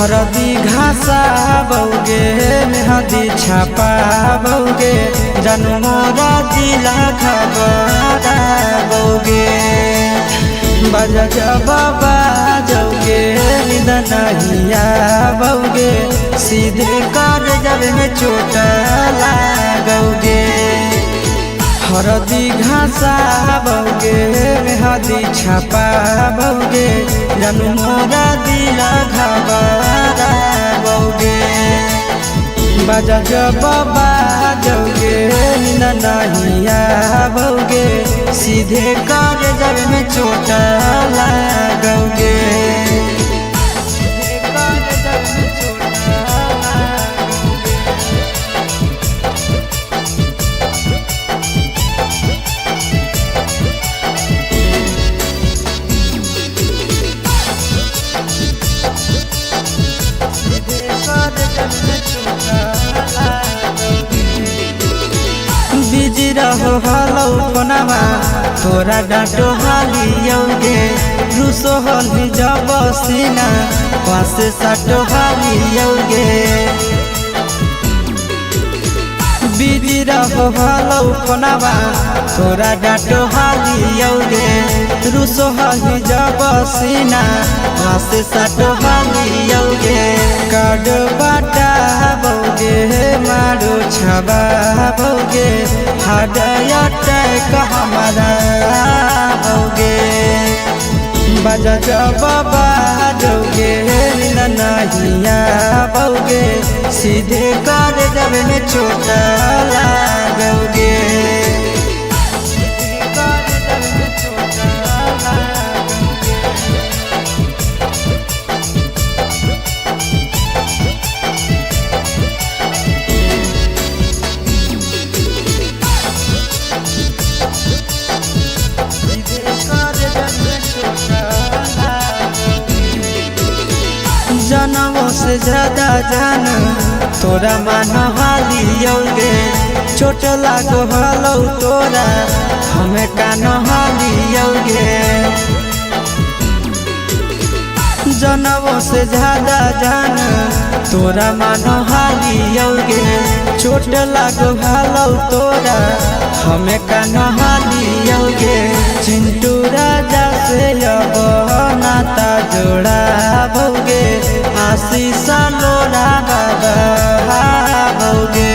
हरदी घासा बौगे मेहदी छापा बौगे जनमोरा जिला खबरा बौगे बजा जबाबा जौगे निदनहिया बौगे सीधे कर जब में चोट लागोगे। हरदी घासा बौगे मेहदी छापा बौगे जनमोरा दिला घबरा बौगे बजा जबाबा जौगे नहिया बौगे सीधे कर जब में चोट लागोगे। बिजी रहो हलो फोनवा तोरा डांटो हालियोगे रूसो हली जब सीना पास साटो हालियोगे। बिजी रहो हलो फोनवा तोरा डांटो हालियोगे रूसो हली जब सीना पास साटो हालियोगे। कार्ड बाटा बौगे मारो छबा बौगे हार्ट हमारा बौगे बजा जबाबा जौगे नहिया बौगे सीधे कर जब में चोट लागोगे। जनमों से ज्यादा जान तोरा मान हालियोगे चोट लागो हलो तोरा हमें कान हालियोगे। जनमों से ज्यादा जान तोरा मान हालियोगे चोट लागो हलो तोरा हमें कान हालियोगे। चिंटू राजा से अब नाता जोड़ा बौगे आशीष लोरा बाबा बौगे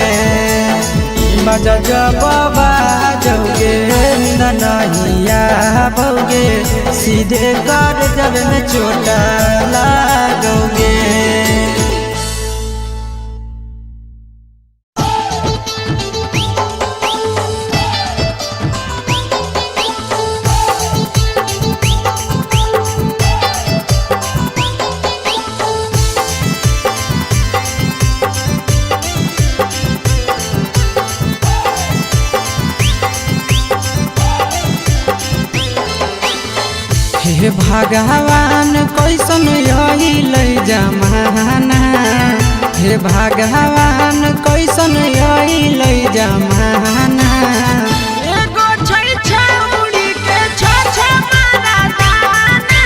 बजा जबाबा जौगे नहिया बौगे सीधे कर जब में चोट लागोगे। हे भगवान कैसन यही जमाना हे भगवान कैसन यही जमाना। एगो छै छौड़ी के छ मारा दाना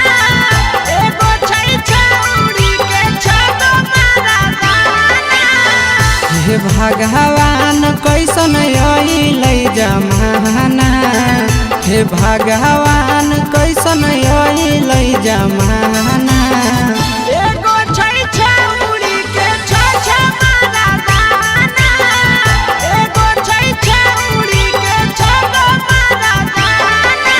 एगो छै छौड़ी के छ मारा दाना। हे भगवान कैसन यही जमाना हे भगवान कैसन यही जमाना। एगो छै छौड़ी के छ मारा दाना एगो छै छौड़ी के छ मारा दाना।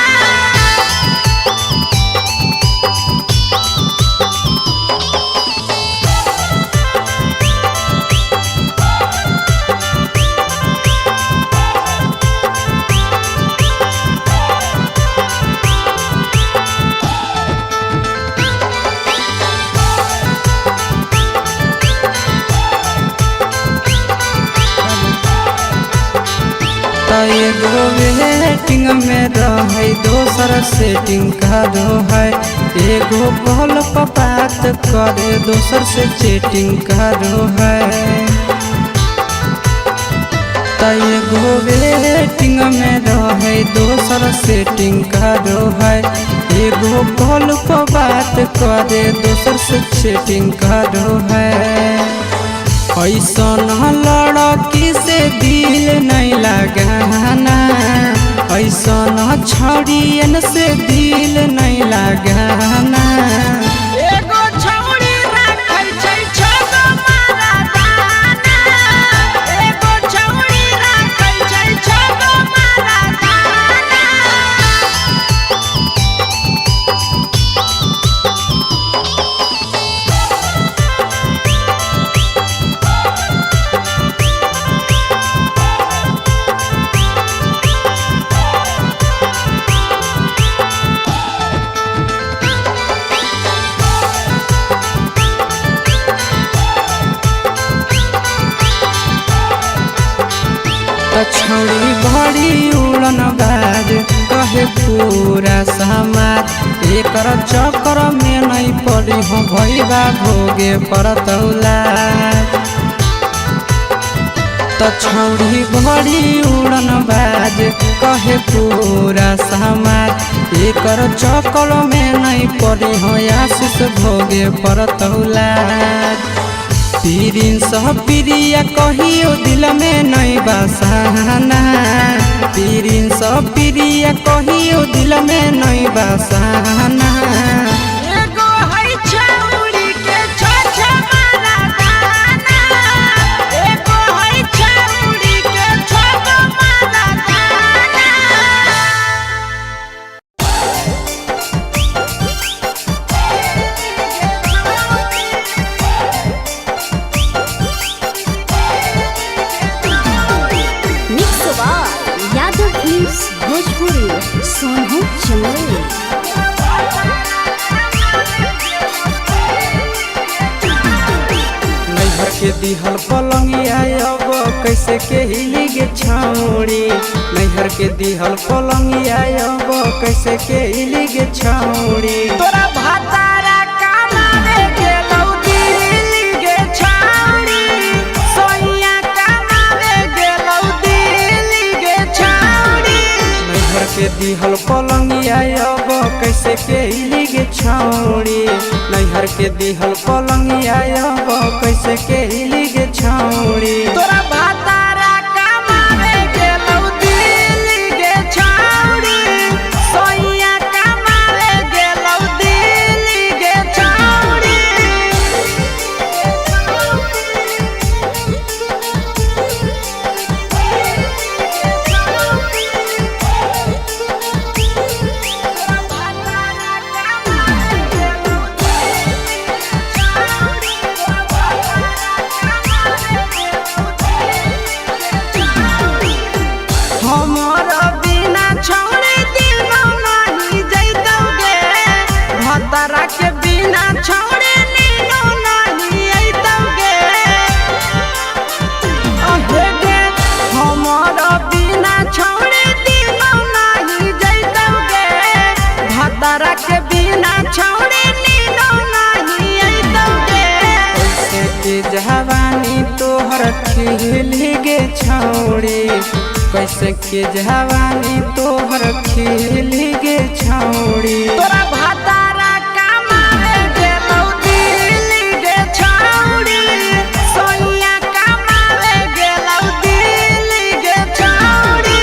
एगो वेटिंग में रहे दोसर सेटिंग करो है एगो कॉल पर बात करे दोसर से चैटिंग करो है। एगो वेटिंग में रहे दोसर सेटिंग करो है एगो कॉल पर बात करे दोसर से चैटिंग करो है। ऐसा लड़की से दिल नहीं लगाना, ऐसा छड़ियन से दिल नहीं लगाना। एगो छौड़ी राखै छै छगो मरदाना, एगो छौड़ी राखै छै छगो मरदाना। छौड़ी बड़ी उड़न बाज कहे पूरा समाज, एकर चक्कर में नहीं पड़ी हो भैया भोगे पड़तौला। छौड़ी बड़ी उड़न बाज कहे पूरा समाज, एकर चक्कर में नहीं पड़ी हो आशीष भोगे पड़तौला। पीरिन सह प्रिया कहियो दिल में नहीं बसाना, पीरिन सह प्रिया कहियो दिल में नहीं बसाना। एगो है छौड़ी के छछ मरदाना, एगो है छौड़ी के छगो मरदाना। यादव फिल्म्स भोजपुरी सोनू चंदेल। नैहर के दिहल पलंगिया अब कैसे के हिली गे छौड़ी, नैहर के दिहल पलंगिया अब कैसे के हिली गे छौड़ी। तोरा भातारा कमावे गेलौ दिल्ली गे छौड़ी, सोइया कमावे गेलौ दिल्ली गे छौड़ी। नैहर के दिहल पलंगिया अब कैसे के हिली गे छौड़ी, नैहर के दिहल पलंगिया अब कैसे के हिली गे छौड़ी। तोरा भातारा कमावे गेलौ दिल्ली गे छौड़ी, सोइया कमावे गेलौ दिल्ली गे छौड़ी। हमर बिना छौड़ी दिनो नहीं जैतौगे, भतरा के बिना छौड़ी नीनो नहीं अइतौगे। अहे गे हमर बिना छौड़ी दिनो नहीं जैतौगे, भतरा के बिना छौड़ी नीनो नहीं अइतौगे। कैसे के जवानी तोहर खिली गे छौड़ी, कैसे के जवानी तोहर खिली गे छौड़ी। तोरा भातारा कमावे गेलौ दिल्ली गे छौड़ी, सोइया कमावे गेलौ दिल्ली गे छौड़ी।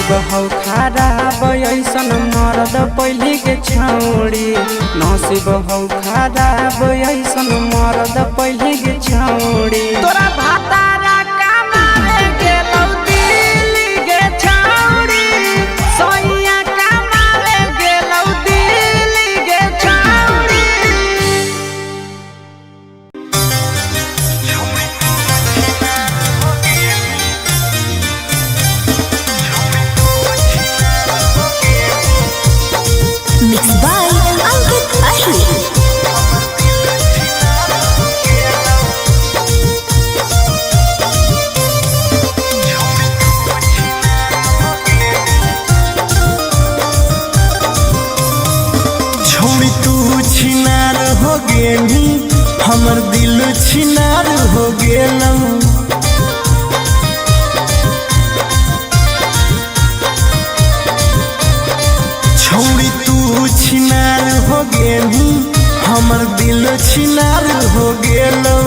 बहौ खराब ऐसन मरद पहली के छौड़ी, नसीब हौ खराब ऐसन मरद पहली के छौड़ी। तोरा भातारा कमावे गेलौ दिल्ली गे छौड़ी, सोइया कमावे गेनी हमर दिल छिनार हो गेलौ। छौड़ी तू छिनार हो गेनी हमर दिल छिनार हो गेलौ।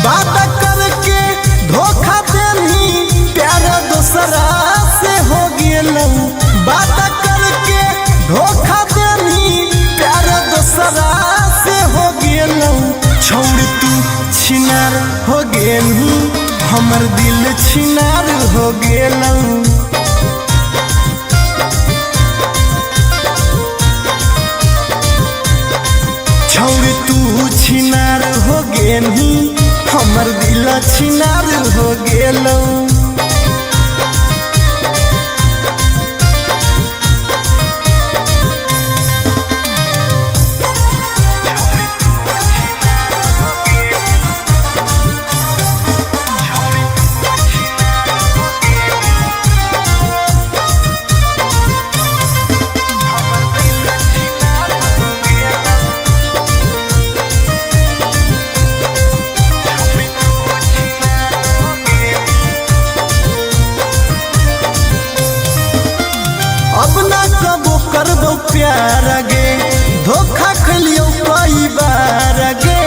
बात करके धोखा देनी प्यार दूसरा से हो गेलौ। बात करके धोखा देनी प्यार दूसरा से हो गेलौ। छौड़ी तू छिनार हो गेनी हमर दिल छिनार हो गेलौ। छौड़ी तू छिनार हो गेनी हमर दिल छिनार हो गेलौ। अब ना कबो करबो प्यार गे धोखा खलियो कई बार गे।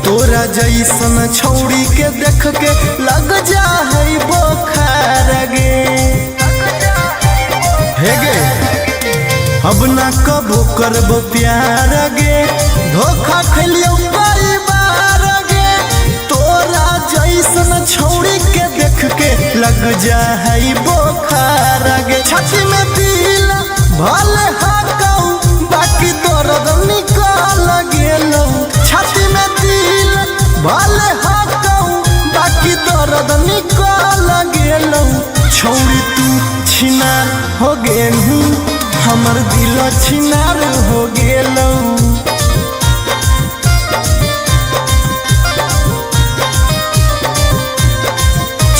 तोरा जैसन छौड़ी के देख के लग जा है बोखार गे। हे गे अब ना कबो करबो प्यार गे धोखा खलियो कई बार गे। तोरा जैसन छौड़ी के देख के लग जा है बोखार गे। छाती में दिल भले हाकौ बाकी दर्द निकाल गेलौ। छाती में दिल भले हाकौ बाकी दर्द निकाल गेलौ। छौड़ी तू छिनार हो गेलू हमर दिल छिनार हो गेलौ।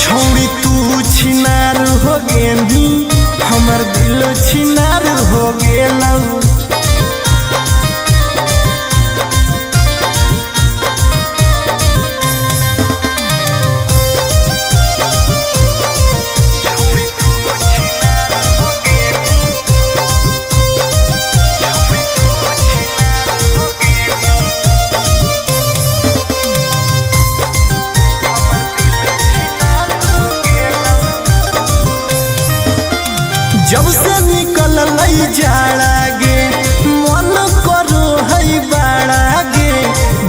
छौड़ी तू छिनार हो गेनी हमर दिल छिनार हो गेलौ। जब से निकल लई जाड़ा गे मन करो है बाड़ा गे।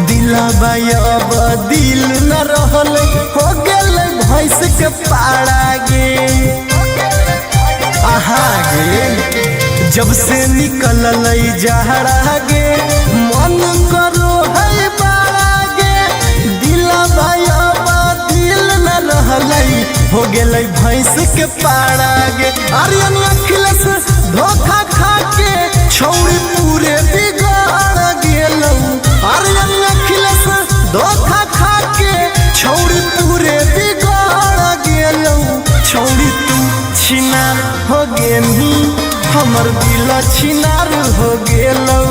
दिलबा अब दिल न रहल हो गेल भैंस के पाड़ा गे। आहा गे जब से निकल लई जाड़ा गे मन करो है बाड़ा गे। दिलबा अब दिल न रहल हो गेल भैंस के पाड़ा गे। आर्यन अखिलेश धोखा खा के छौड़ी पूरे बिगाड़ गेलौ। आर्यन अखिलेश धोखा खा के छौड़ी पूरे बिगाड़ गेलौ। छौड़ी तू छिनार हो गेनी हमर दिल छिनार हो गेलौ।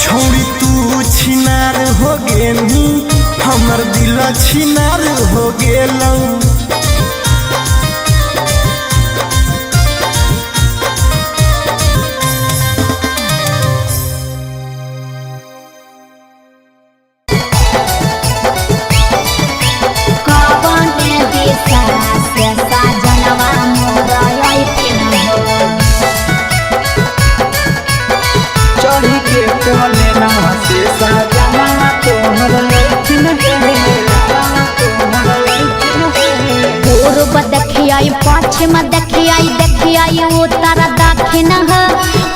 छौड़ी तू छिनार हो गेनी हमर दिल छिनार हो गेलौ। चढ़ी के कोने नवा से सजना तोहर लैठिन पूर्व देखियाई पश्चिम देखियाई उत्तर दक्षिण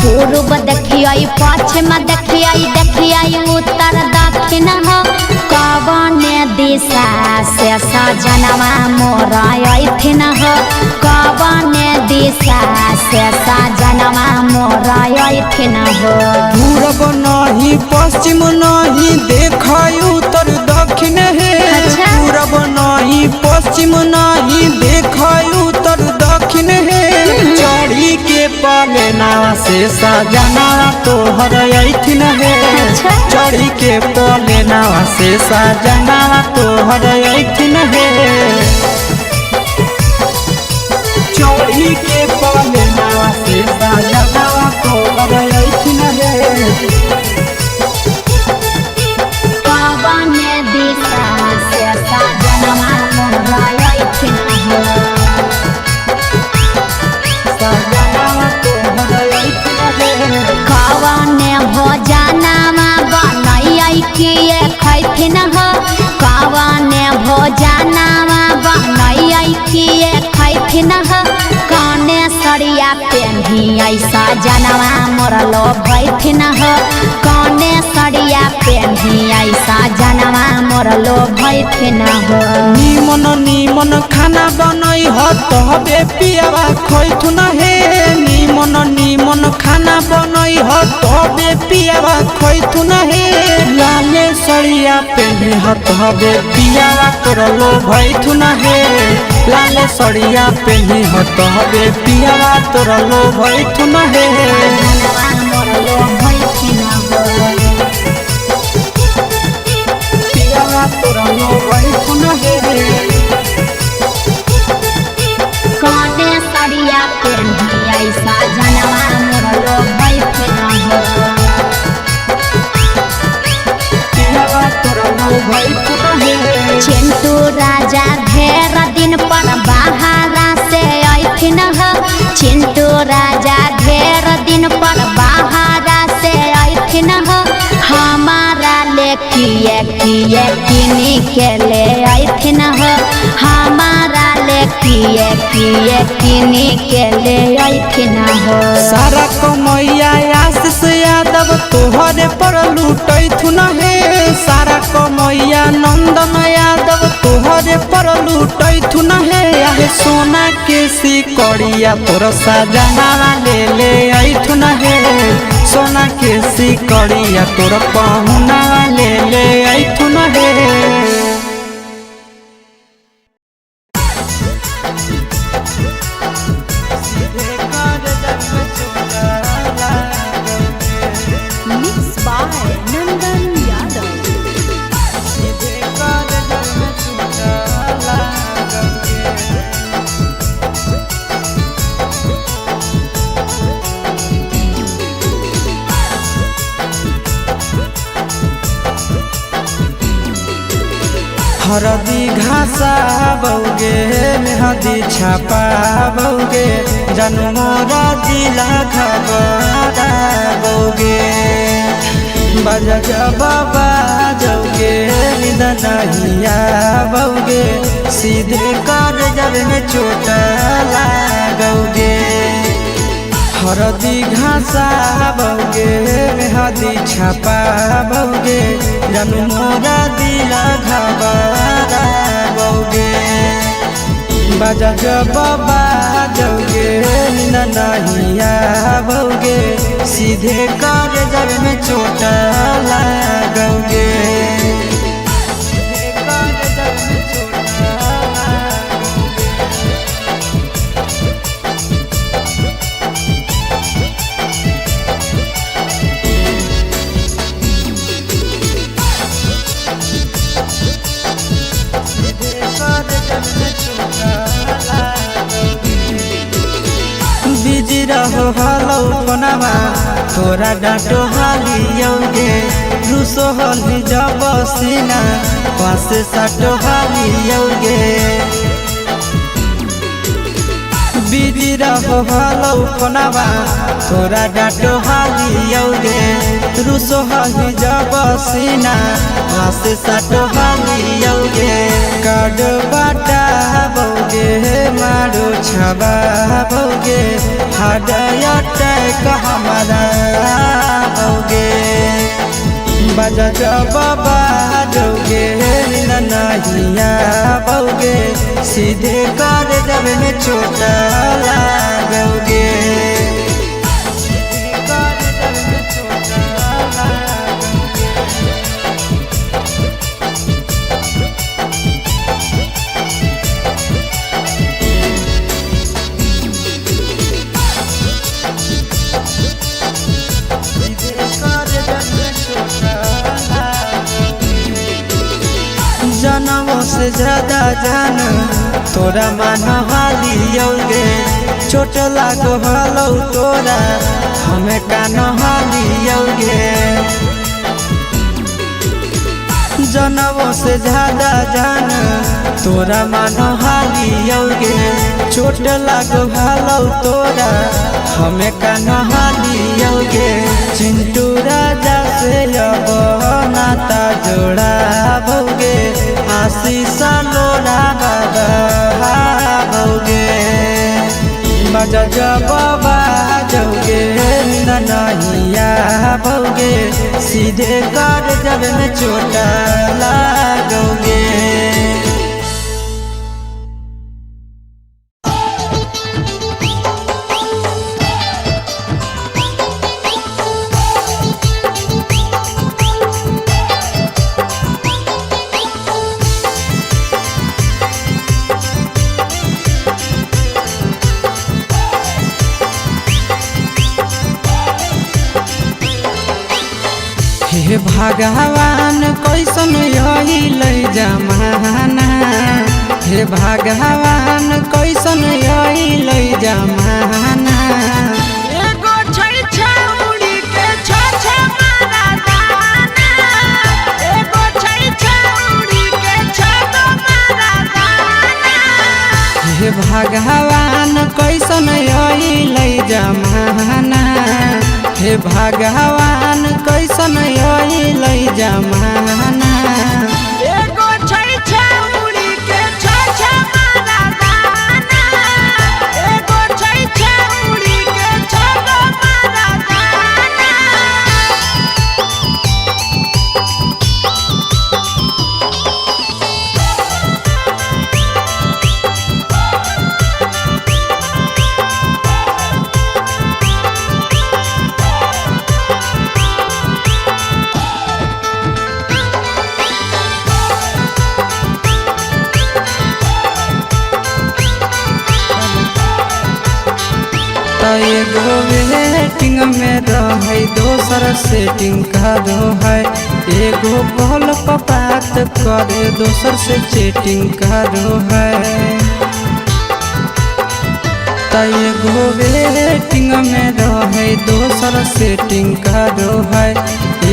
पूर्व देखियाई पश्चिम देखियाई उत्तर दक्षिण कवन दिशा से सजनवा मोर अइथिन कवन दिशा से सजनवा मोर अइथिन पूरब नहीं पश्चिम नहीं देखाई उत्तर दक्षिण है पश्चिम नहीं देख उत्तर दक्षिण है चढ़ी के पलेना से सजना तोहर ऐठिन है चढ़ी के पलेना से सजना तोहर ऐठिन है चोरी के पलेना से सजना तोहर ऐठिन है कवन दिशा से सजनवा मोरा ऐठिन है सजना तोहर ऐठिन है कवन भोजनमा बनैयै कि खैथिन ह कवन भोजनमा बनैयै कि खैथिन ह कने सरिया पेन्हियै सजनवा मोरा लो भैथिन ह कने सरिया पेन्हियै सजनवा मोरा लो भैथिन ह निमन निमन खाना बनई ह तबे पियावा खैथुन हे निमन निमन खाना बनई ह तबे पियावा खैथुन हे लाले सड़िया पेन्हे ह तबे पियावा तोरलो भैथुन हे लाले सड़िया पेन्हे ह तबे पियावा तोरलो भैथुन हे सजनवा मोरा लो भैथिन ह पियावा तोरलो भैथुन हे कने सरिया पेन्हियै सजनवा मोरा लो भैथिन ह पियावा तोरलो भैथुन हे चिंटू राजा ढेर दिन पर बाहरा से ऐठिन ह चिंटू राजा ढेर दिन पर बाहरा से ऐठिन ह हमारा ले किए किए किनी के ले ऐठिन ह हमारा ले किए किए किनी के ले ऐठिन ह सारा कमैया आशीष यादव तोहरे पर लूटैथुन हे सारा कमैया नंदन यादव तोहरे पर लूटैथुन हे आहे सोना के सिकड़िया तोर सजना ले ऐथुन हे सोना के सिकड़िया तोर पहुना ले ऐथुन हे Mixed by Nandan Yadav. हरदी घासा बौगे मेहदी छापा बौगे जनमोरा जिला खबरा बौगे बजा बाबा जौगे निदनहिया बौगे सीधे कर जब में चोट लागोगे हरदी घासा बौगे मेहदी छापा बौगे जनमोरा दिला घबरा बौगे बजा बाबा जौगे नहिया बौगे सीधे कर जब में चोट लागोगे बिजी रहो हलो कोनामा तोरा डाटो हालियोगे रूसो हली जब सीना पास साटो हालियोगे बिजी रहो हलो कोनामा तोरा डाटो हालियोगे रूसो हली जब सीना पास साटो हालियोगे काड बाटा बौगे मारो छबा बौगे हाडया टैक हमारा बौगे बजा बाबा जौगे नहिया बौगे सीधे कर जब में चोट लागोगे से ज्यादा जान तोरा मान हालियोगे चोट लागो हलो तोरा हमें कान हालियोगे जनवों से ज्यादा जान तोरा मान हालियोगे चोट लागो हलो तोरा हमें कान हालियोगे चिंटू राजा से अब नाता जोड़ा भोगे आशीष लोड़ा बाबा भोगे बजा जब बाजोगे ननहिया भोगे सीधे कर जब में चोट लागोगे। हे भगवान कैसन यही ले जमाना हे भगवान कैसन यही ले जमाना एगो छै छौड़ी के छ मारा दाना एगो छै छौड़ी के छ मारा दाना हे भगवान कैसन यही ले जमाना हे भगवान कैसन यही ले जमाना एगो छै छौड़ी के छ मारा दाना एगो छै छौड़ी के छ मारा दाना एगो वेटिंग में रहे दोसर सेटिंग करो है एगो कॉल पर बात करे दोसर से चैटिंग करो है एगो वेटिंग में रहे दोसर सेटिंग करो है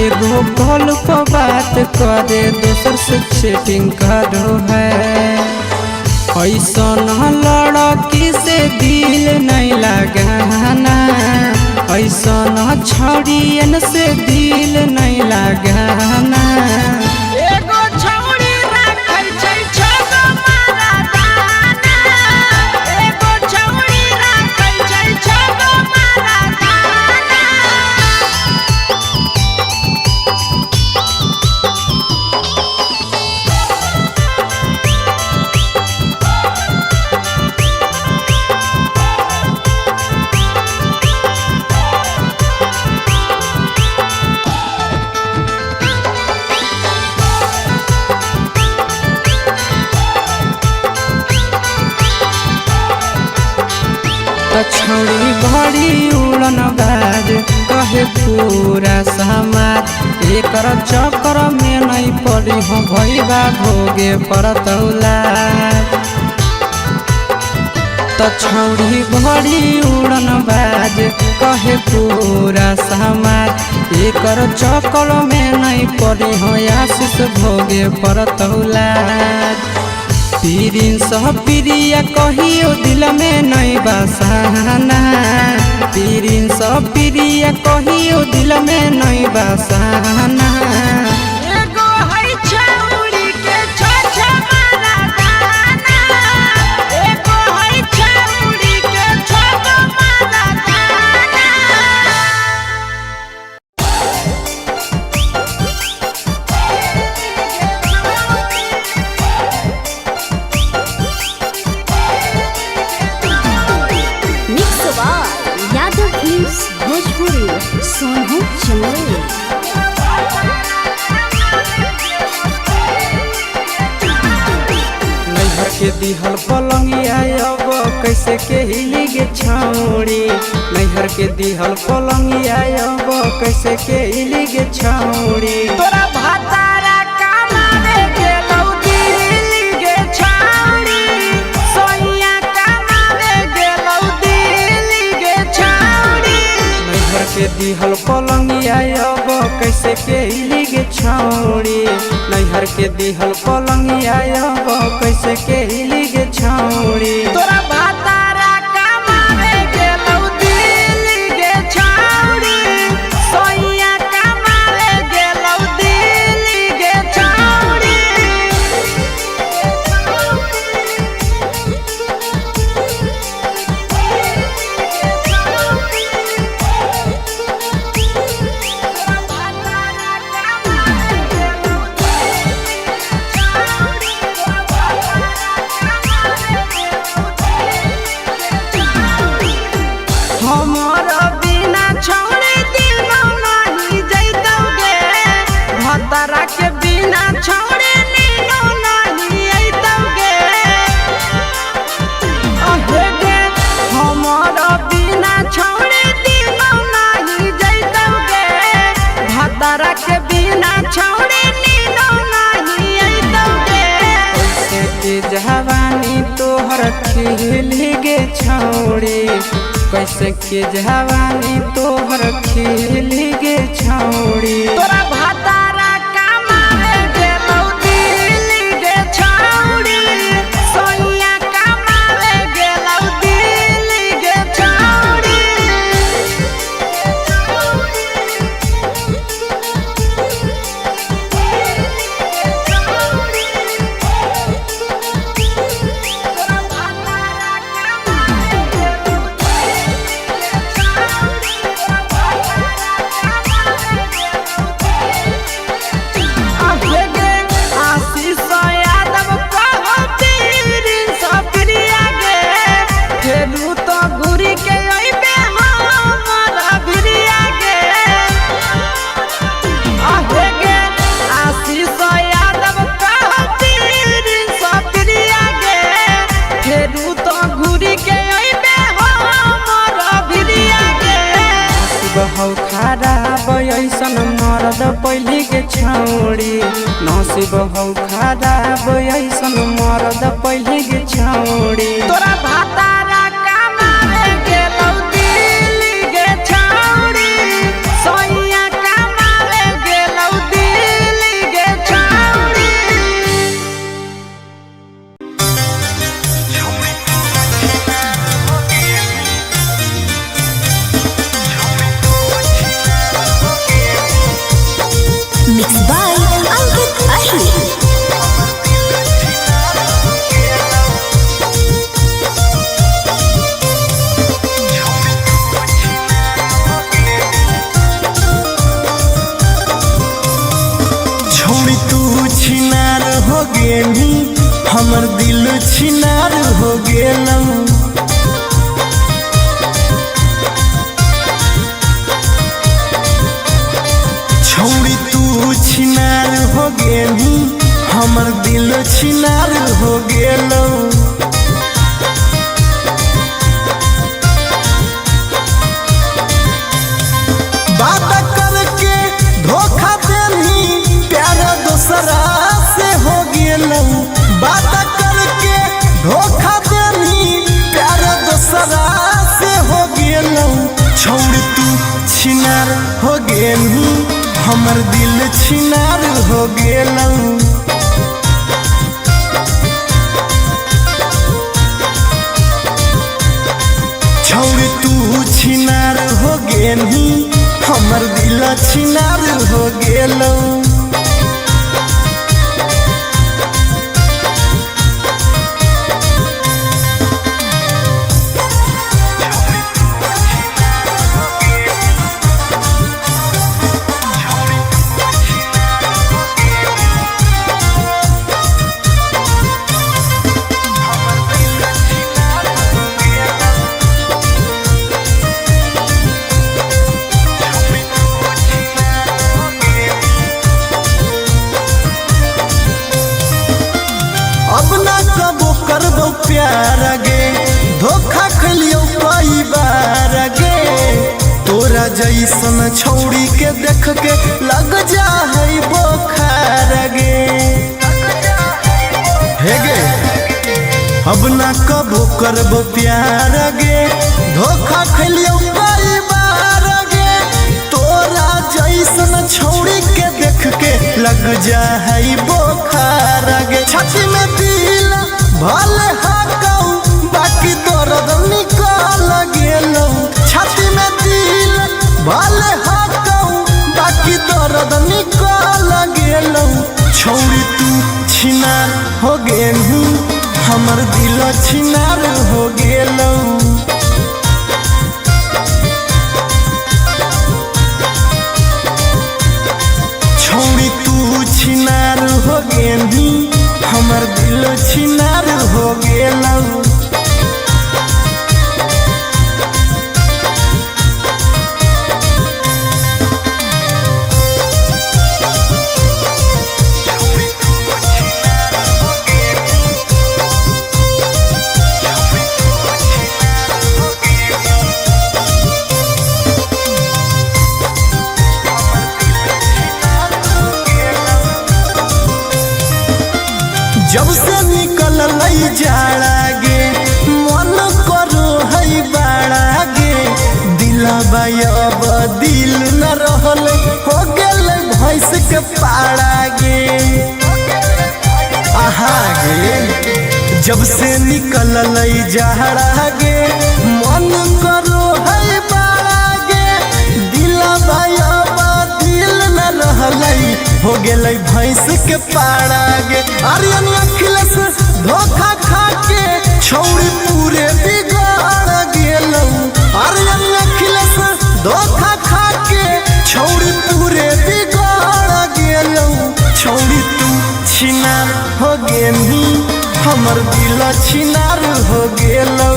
एगो कॉल पर बात करे दोसर से चैटिंग करो है ऐसन लड़की से दिल नहीं लगाना ऐसन छड़ियन से दिल नहीं लगाना एगो छौड़ी राखै छै छ मारा दाना एगो छौड़ी राखै छै छ मारा दाना छौड़ी बड़ी उड़न बाज कहे पूरा समाज एकर चक्कर में नहीं पड़ी हो भैया भोगे परतौला छौड़ी बड़ी उड़न बाज कहे पूरा समाज एकर चक्कर में नहीं पड़ी हो आशीष भोगे परतौला पीरिन सह प्रिया कहियो दिल में नहीं बसाना पीरिन सह प्रिया कहियो दिल में नहीं बसाना एगो है छौड़ी के छ मारा दाना एगो है छौड़ी के छ मारा दाना यादव फिल्म्स भोजपुरी सोनू चंदेल नैहर के दिहल पलंगिया अब कैसे के हिली गे छौड़ी नैहर के दिहल पलंगिया अब कैसे के हिली गे छौड़ी तोरा भातारा कामारे गेलौ दिल्ली गे दिहल पलंगिया अब कैसे के गे छौड़ी नैहर के दिहल पलंगिया अब कैसे के गे छौड़ी तोरा भातारा कमावे गेलौ दिल्ली गे छौड़ी सोइया कमावे गेलौ दिल्ली गे छौड़ी हमर बिना छौड़ी दिनो नहीं जैतौगे भतरा के बिना छौड़ी नीनो नहीं अइतौगे अहे गे हमर बिना छौड़ी दिनो नहीं जैतौगे भतरा के बिना छौड़ी नीनो नहीं अइतौगे कैसे की जवानी तोहर खिली गे छौड़ी कैसे के जवानी तोहर खिली गे छौड़ी तोरा भातारा कमावे गेलौ दिल्ली गे छौड़ी सोइया कमावे गेलौ दिल्ली गे छौड़ी बहु खराब ऐसन मरद पहली के छौड़ी नसीब हौ खराब ऐसन मरद पहली के छौड़ी तोरा भातारा कमावे गेलौ दिल्ली गे छौड़ी सोइया कमावे गेलौ दिल्ली गे छौड़ी Mixed by Ankit Ahir. छोड़ी तू छिनार हो गेली हमर दिल छिनार हो गेलौ छोड़ी तू छिनार हो गेली हमर दिल छिनार हो गेलौ बात करके धोखा देनी प्यार दूसरा से हो गेलौ बात करके धोखा देनी प्यार दूसरा से हो गेलौ छोड़ तू छिनार हो गेली हमर दिल छिनार हो गेलौ छोड़ तू छिनार हो गेली हमर दिल छिनार हो गेलौ अब ना कबो करबो प्यार गे धोखा खलियो कई बार गे तोरा जैसन छौड़ी के देख के लग जा है बोखार गे हे गे अब ना कबो करबो प्यार गे धोखा खलियो कई बार गे जैसन छौड़ी के देख के लग जा है बोखार गे छाती में दिल भले हाकऊ बाकी दर्द निकाल गेलौ छाती में दिल भले हाकऊ बाकी दर्द निकाल गेलौ छौड़ी तू छिनार हो गेलू हमर दिल छिनार हो गेलौ छौड़ी तू छिनार हो गेली हमर दिल छिनार हो गेलौ जब से निकल जाड़ा गे मन करो है बाड़ा गे दिलबा अब दिल न रहल हो गेल भैंस के पाड़ा गे आहा गे जब से निकल जाड़ा गे मन करो है बाड़ा गे दिलबा अब दिल न रहल हो गेलै भैंस के पाड़ा गे आर्यन अखिलेश धोखा खा के छौड़ी पूरे बिगाड़ गेलौ आर्यन अखिलेश धोखा खा के छौड़ी पूरे बिगाड़ गेलौ छौड़ी तू छिनार हो गेली हमर दिल छिनार हो गेलौ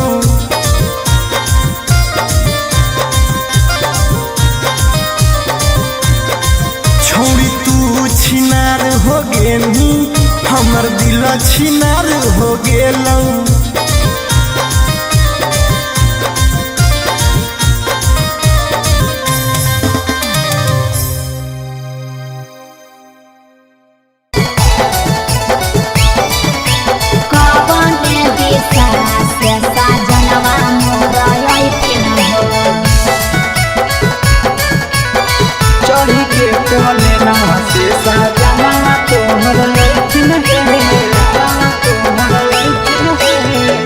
छौड़ी तू छिनार हो गेली हमर दिल छिनार हो गेलौ चढ़ी के कोले ना से सजना तोहर लैथिन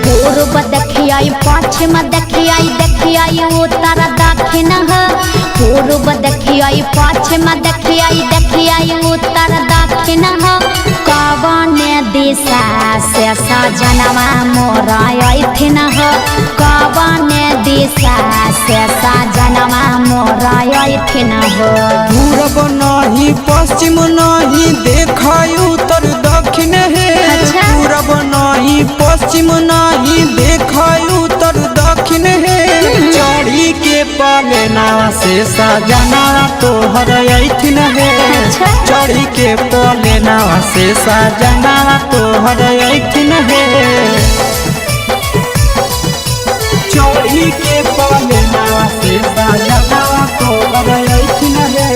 पूर्व देखियाई पश्चिम देखियाई देखियाई उत्तर दक्षिण पूर्व देखियाई पश्चिम देखियाई देखियाई उत्तर दक्षिण कवन दिशा से सजनवा मोर अइथिन कवन दिशा से सजनवा मोर अइथिन पूरब नहीं पश्चिम नहीं देखाई उत्तर दक्षिण है अच्छा। पूरब नहीं पश्चिम नहीं देखाई उत्तर दक्षिण है चढ़ी के पलेना से सजना तोहर अइथिन है अच्छा। चढ़ी के पलेना से सजना तोहर अइथिन है चढ़ी के पलेना से सजना तोहर अइथिन है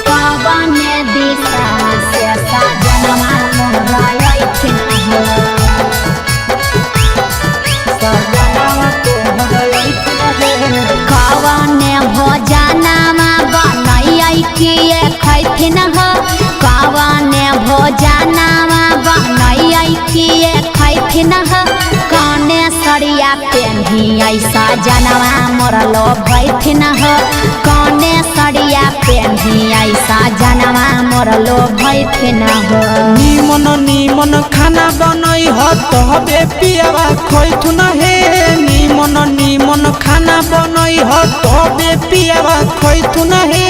कवन दिशा से सजनवा मोर अइथिन कवन भोजनमा बनैयै किए खैथिन कवन भोजनमा बनैयै किए खैथिन कने सरिया पेन्ही ऐसा जनवा मोर लो भैथिन कने सरिया पेन्ही ऐसा जनवा मोर लो भैथिन निमन निमन खाना बनई ह तबे पियावा खैथुन हे निमन निमन खाना बनई ह तबे पियावा खैथुन हे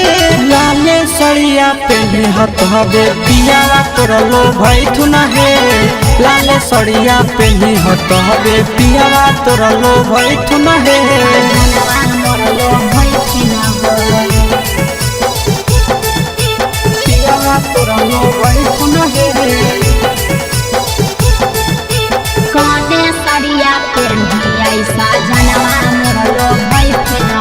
लाले सड़िया पेन्ही ह तबे पियावा तोर लो भैथुन हे लाले सड़िया पेन्ही ह तबे पियावा तोर लो भैथुन हे जनवा मोर लो भैथिन पियावा तोर लो भैथुन हे कने सरिया पेन्ही ऐसा जनवा मोर लो भैथिन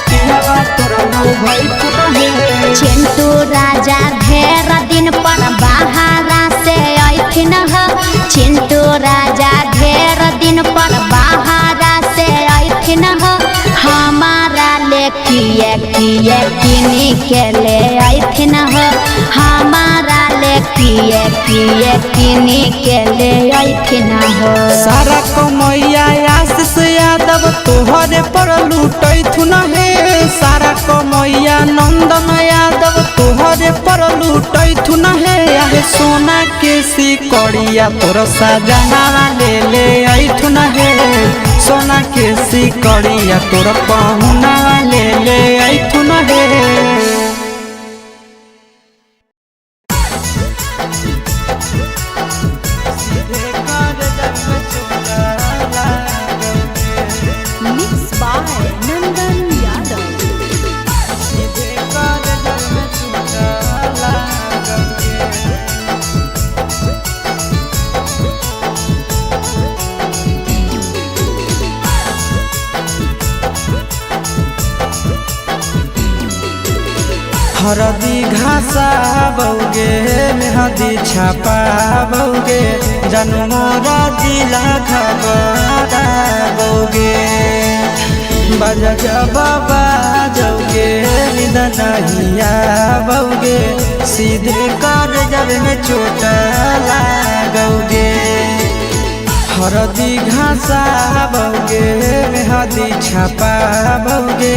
पियावा तोर लो भैथुन हे चिंटू राजा ढेर दिन पर बाहरा से अइथिन चिंटू राजा ढेर दिन पर बाहरा से किए किनी के ले आइथिन हो हमारा ले किए किनी के ले आइथिन हो। सारा कमैया आशीष यादव तोहरे पर लूटैथुन हे सारा कमैया नंदन यादव तोहरे पर लूटैथुन हे आहे सोना के सिकड़िया तोर सजना ले आइथुन हे सोना के सिकड़िया तोर पहुना ले आइथुन हे। Mixed by Nandan Yadav. हरदी घासा बौगे मेहदी छापा बौगे जनमोरा दिला खबरा बौगे बजा बाबा जौगे निदनहिया बौगे सीधे कर जब में चोट लागोगे। हरदी घासा बौगे मेहदी छापा बौगे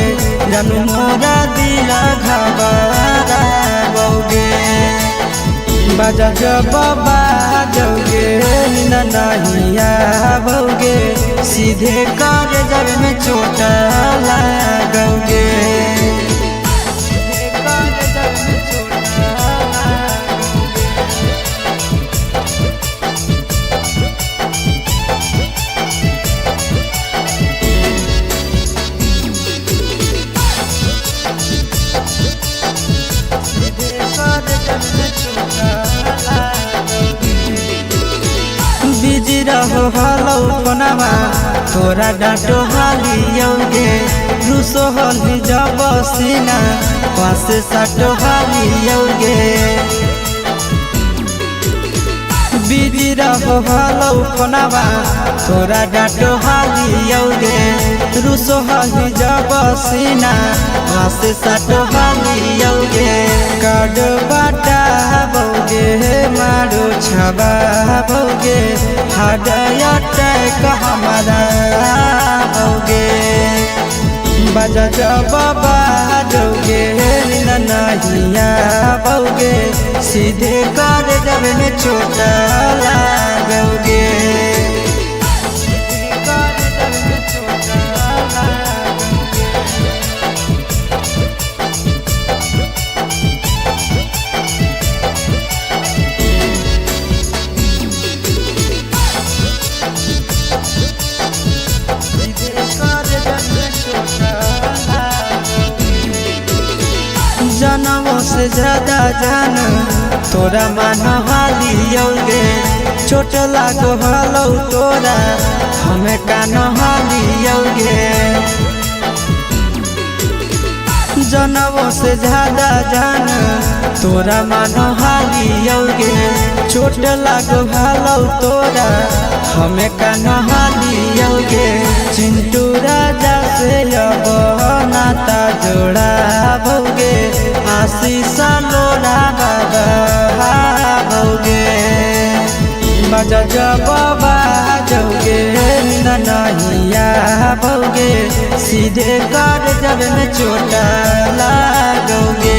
जनमोरा दिला घबरा बौगे बजा बाबा जौगे नहिया बौगे सीधे कर जब में चोट लागोगे। बिजी रहो हलौ कोनामा तोरा डाँटो हालियौगे रुसो हली जब सीना पासे साटो हालियौगे। बिजी रहो हलौ कोनामा तोरा डाँटो हालियौगे रुसो हली जब सीना पासे साटो हालियौगे। काड बाटा बौगे मारो छबा बौगे हाडया टैक हमारा बौगे बजा बाबा जौगे नहिया बौगे सीधे कर जब में चोट लागोगे। जनमों से ज्यादा जान तोरा मान हालियौगे चोट लागो हलौ तोरा हमें कान हालियौगे। जनमों से ज्यादा जान तोरा मान हालियौगे चोट लागो हलौ तोरा हमें कान हालियौगे। चिंटू राजा से अब नाता जोड़ा बौगे आशीष लोड़ा बाबा बौगे बजा बाबा जौगे नहिया बौगे सीधे कर जब में चोट लागोगे।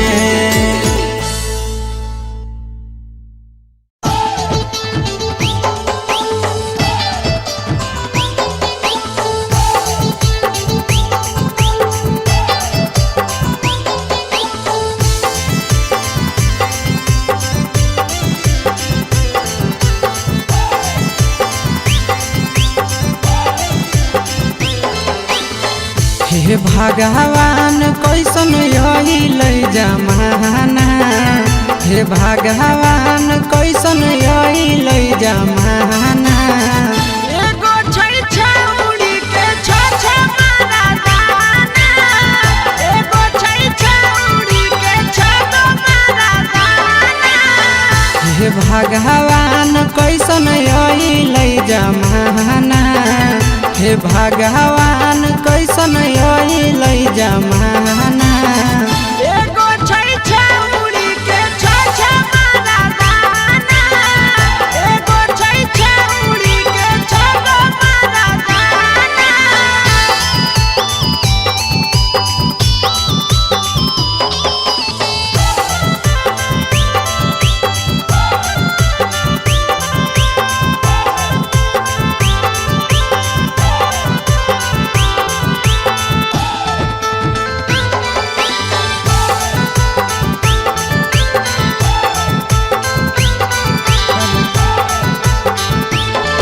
हे भगवान कैसन अइलै जमाना हे भगवान कैसन अइलै जमाना। एगो छै छौरी के छ मारा दाना एगो छै छौरी के छ मारा दाना। हे भगवान कैसन अइलै जमाना हे भगवान कैसन अइलै जमाना।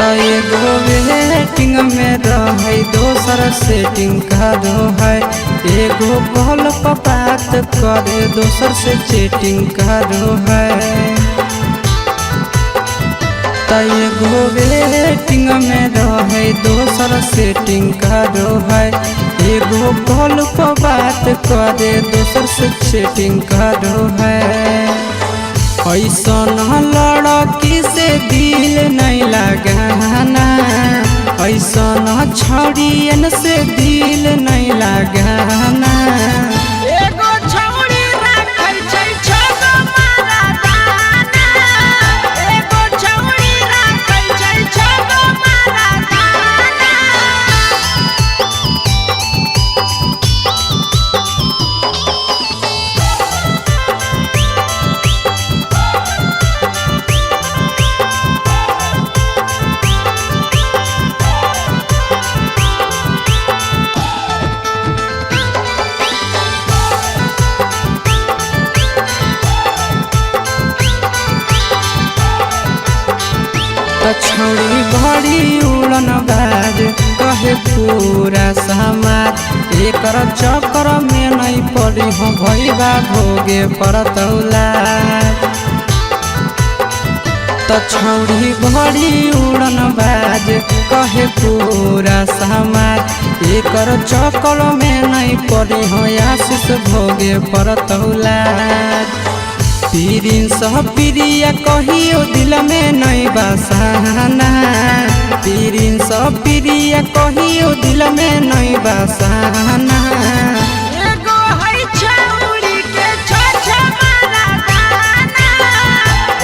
एगो वेटिंग में रहे दोसर सेटिंग का दो है एगो कॉल पर बात करे दोसर से चैटिंग का दो है एगो वेटिंग में रहे दोसर सेटिंग का दो है एगो कॉल पर बात करे दोसर से चैटिंग का दो है ऐसा लड़की से दिल नहीं लगाना ऐसा छड़ियन से दिल नहीं लगाना एगो छौड़ी राखै छै छगो मारा दाना एगो छौड़ी राखै छै छगो मारा दाना छौड़ी बड़ी उड़न बाज कहे पूरा समाज एकर चक्कर में नहीं पड़ी हो भैया भोगे पड़तौला छौड़ी बड़ी उड़न बाज कहे पूरा समाज एकर चक्कर में नहीं पड़ी हो आशीष भोगे पड़तौला प्रिंस प्रिया कहियो दिल में नहीं बसाना प्रिंस प्रिया कहियो दिल में नहीं बसाना एगो है छौड़ी के छ मारा दाना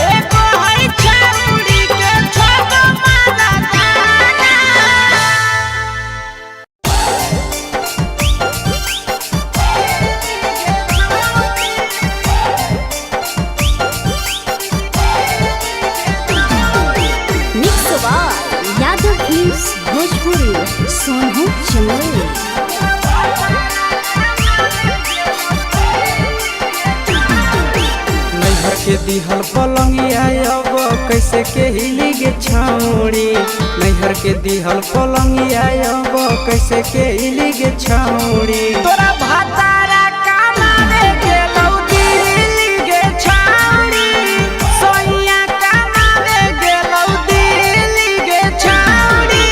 एगो है छौड़ी के छगो मारा दाना mix by Yadav films Bhojpuri Sonu Chandel. नैहर के दिहल पलंगिया अब कैसे के हिली गे छौड़ी नैहर के दिहल पलंगिया अब कैसे के हिली गे छौड़ी तोरा भातारा कमावे गेलौ दिल्ली गे छौड़ी सोइया कमावे गेलौ दिल्ली गे छौड़ी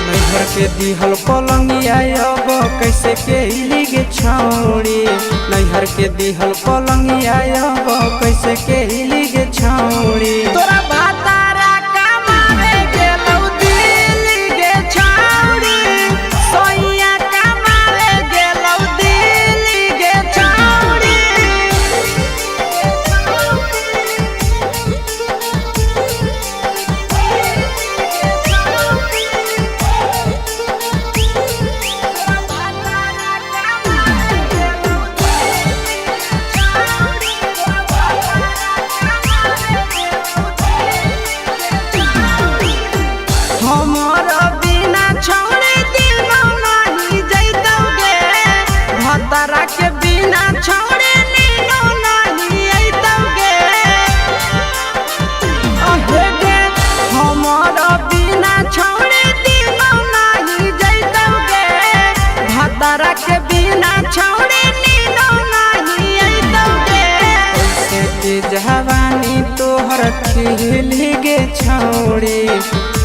नैहर के दिहल पलंगिया अब कैसे के हिली गे छौड़ी नैहर के दिहल पलंगिया अब कैसे के हिली गे छौड़ी तोरा भातारा कमावे गेलौ दिल्ली गे छौड़ी सोइया कमावे गेलौ दिल्ली गे छौड़ी हमर बिना छौड़ी दिनो नहीं जैतौगे भतरा के बिना छौड़ी नीनो नहीं अइतौगे अहे गे हमर बिना छौड़ी दिनो नहीं जैतौगे भतरा के बिना छौड़ी नीनो नहीं अइतौगे कैसे के जवानी तोहर खिली गे छौड़ी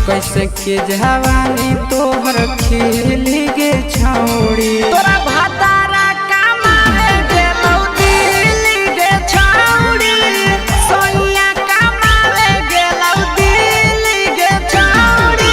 कैसे के जवानी तोहर खिली गे छौड़ी तोरा भातारा कमावे गेलौ दिल्ली गे छौड़ी सोइया कमावे गेलौ दिल्ली गे छौड़ी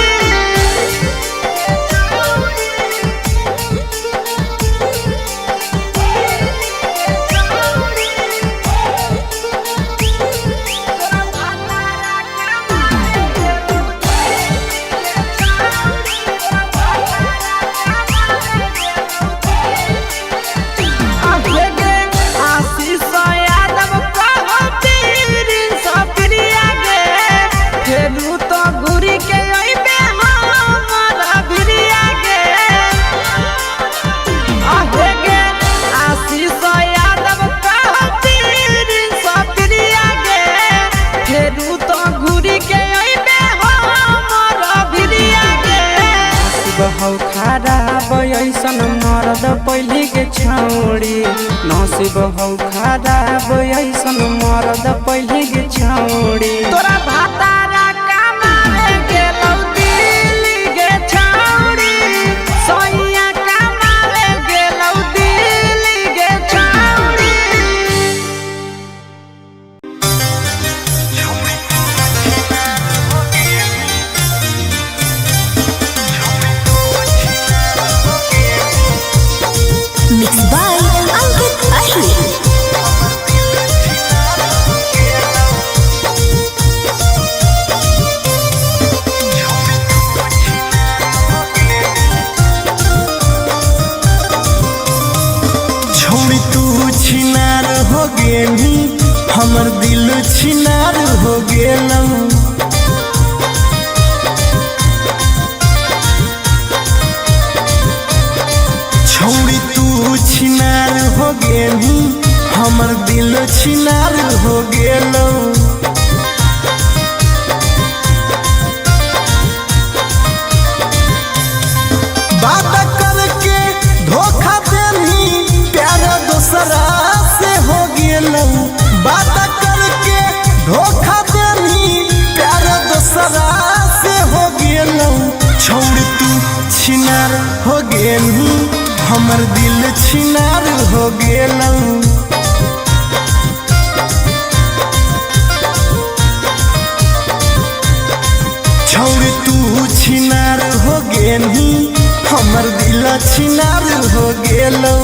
छौड़ी नसीब हौ खराब ऐसन मरद पहिले गे छौड़ी तोरा भातारा कमावे गेलौ दिल्ली गे छौड़ी सोइया कमावे गेलौ दिल्ली गे छौड़ी Mixed by Ankit Ahir. छोड़ी तू छिनार हो गेली हमर दिल छिनार हो गेलौ छोड़ी तू छिनार हो गेली हमर दिल छिनार हो गेलौ बात करके धोखा देनी प्यार दूसरा से हो गेलौ बात करके धोखा देनी प्यार दूसरा से हो गेलौ छोड़ तू छिनार हो गेली हमर दिल छिनार हो गेलौ छोड़ तू छिनार हो गेली हमर दिल छिनार हो गेलौ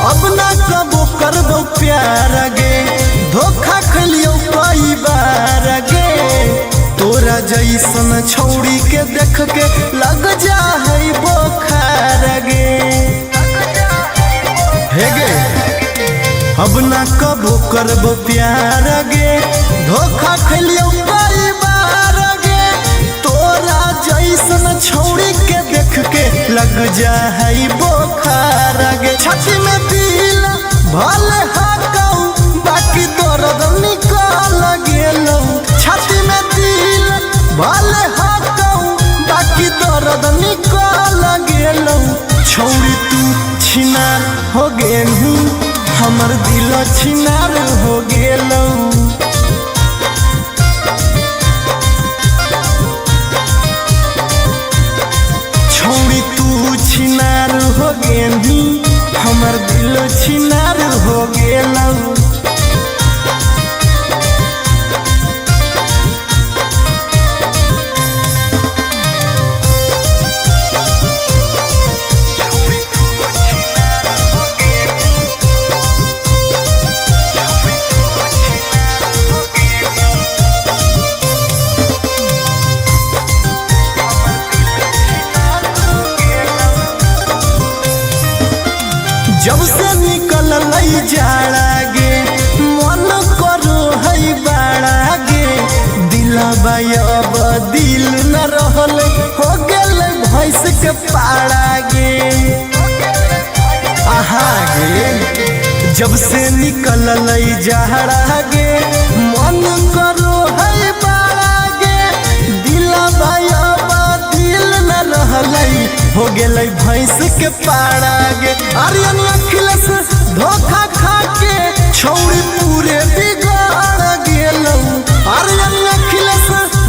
अब ना कबो करबो प्यार गे धोखा खलियो कई बार गे तोरा जैसन छौड़ी के देख के लग जा है बोखार गे हे गे अब ना कबो करबो प्यार गे धोखा खलियो कई बार गे तोरा जैसन छौड़ी के देख के लग जा है बोखार गे छाती में दिल भले हाकौ बाकी दर्द निकल गेलौ छाती में दिल भले हाकौ बाकी दर्द निकल गेलौ छौड़ी तू छिनार हो गेलू हमर दिल छिनार हो गेलौ छोड़ी तू छिनार हो गेली हमर दिल छिनार हो गेलौ जब से निकल जाड़ा गे मन करो है बाड़ा गे दिलबा अब दिल न रहल हो गेल भैंस के पाड़ा गे आहा गे जब से निकल जाड़ा गे मन करो है बाड़ा गे दिलबा अब दिल न रहल हो गेल भैंस के पाड़ा गे आर्यन अखिलेश धोखा खा के छौड़ी पूरे बिगाड़ गेलौ आर्यन अखिलेश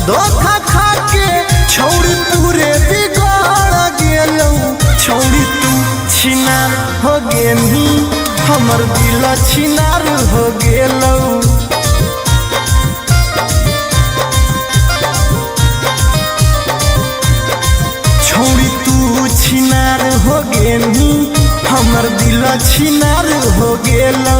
धोखा खा के छौड़ी पूरे बिगाड़ गेलौ छौड़ी तू छिनार हो गेली हमर दिल छिनार हो गेलौ छौड़ी तू छिनार हो गेली हमर दिल छिनार हो गेलौ।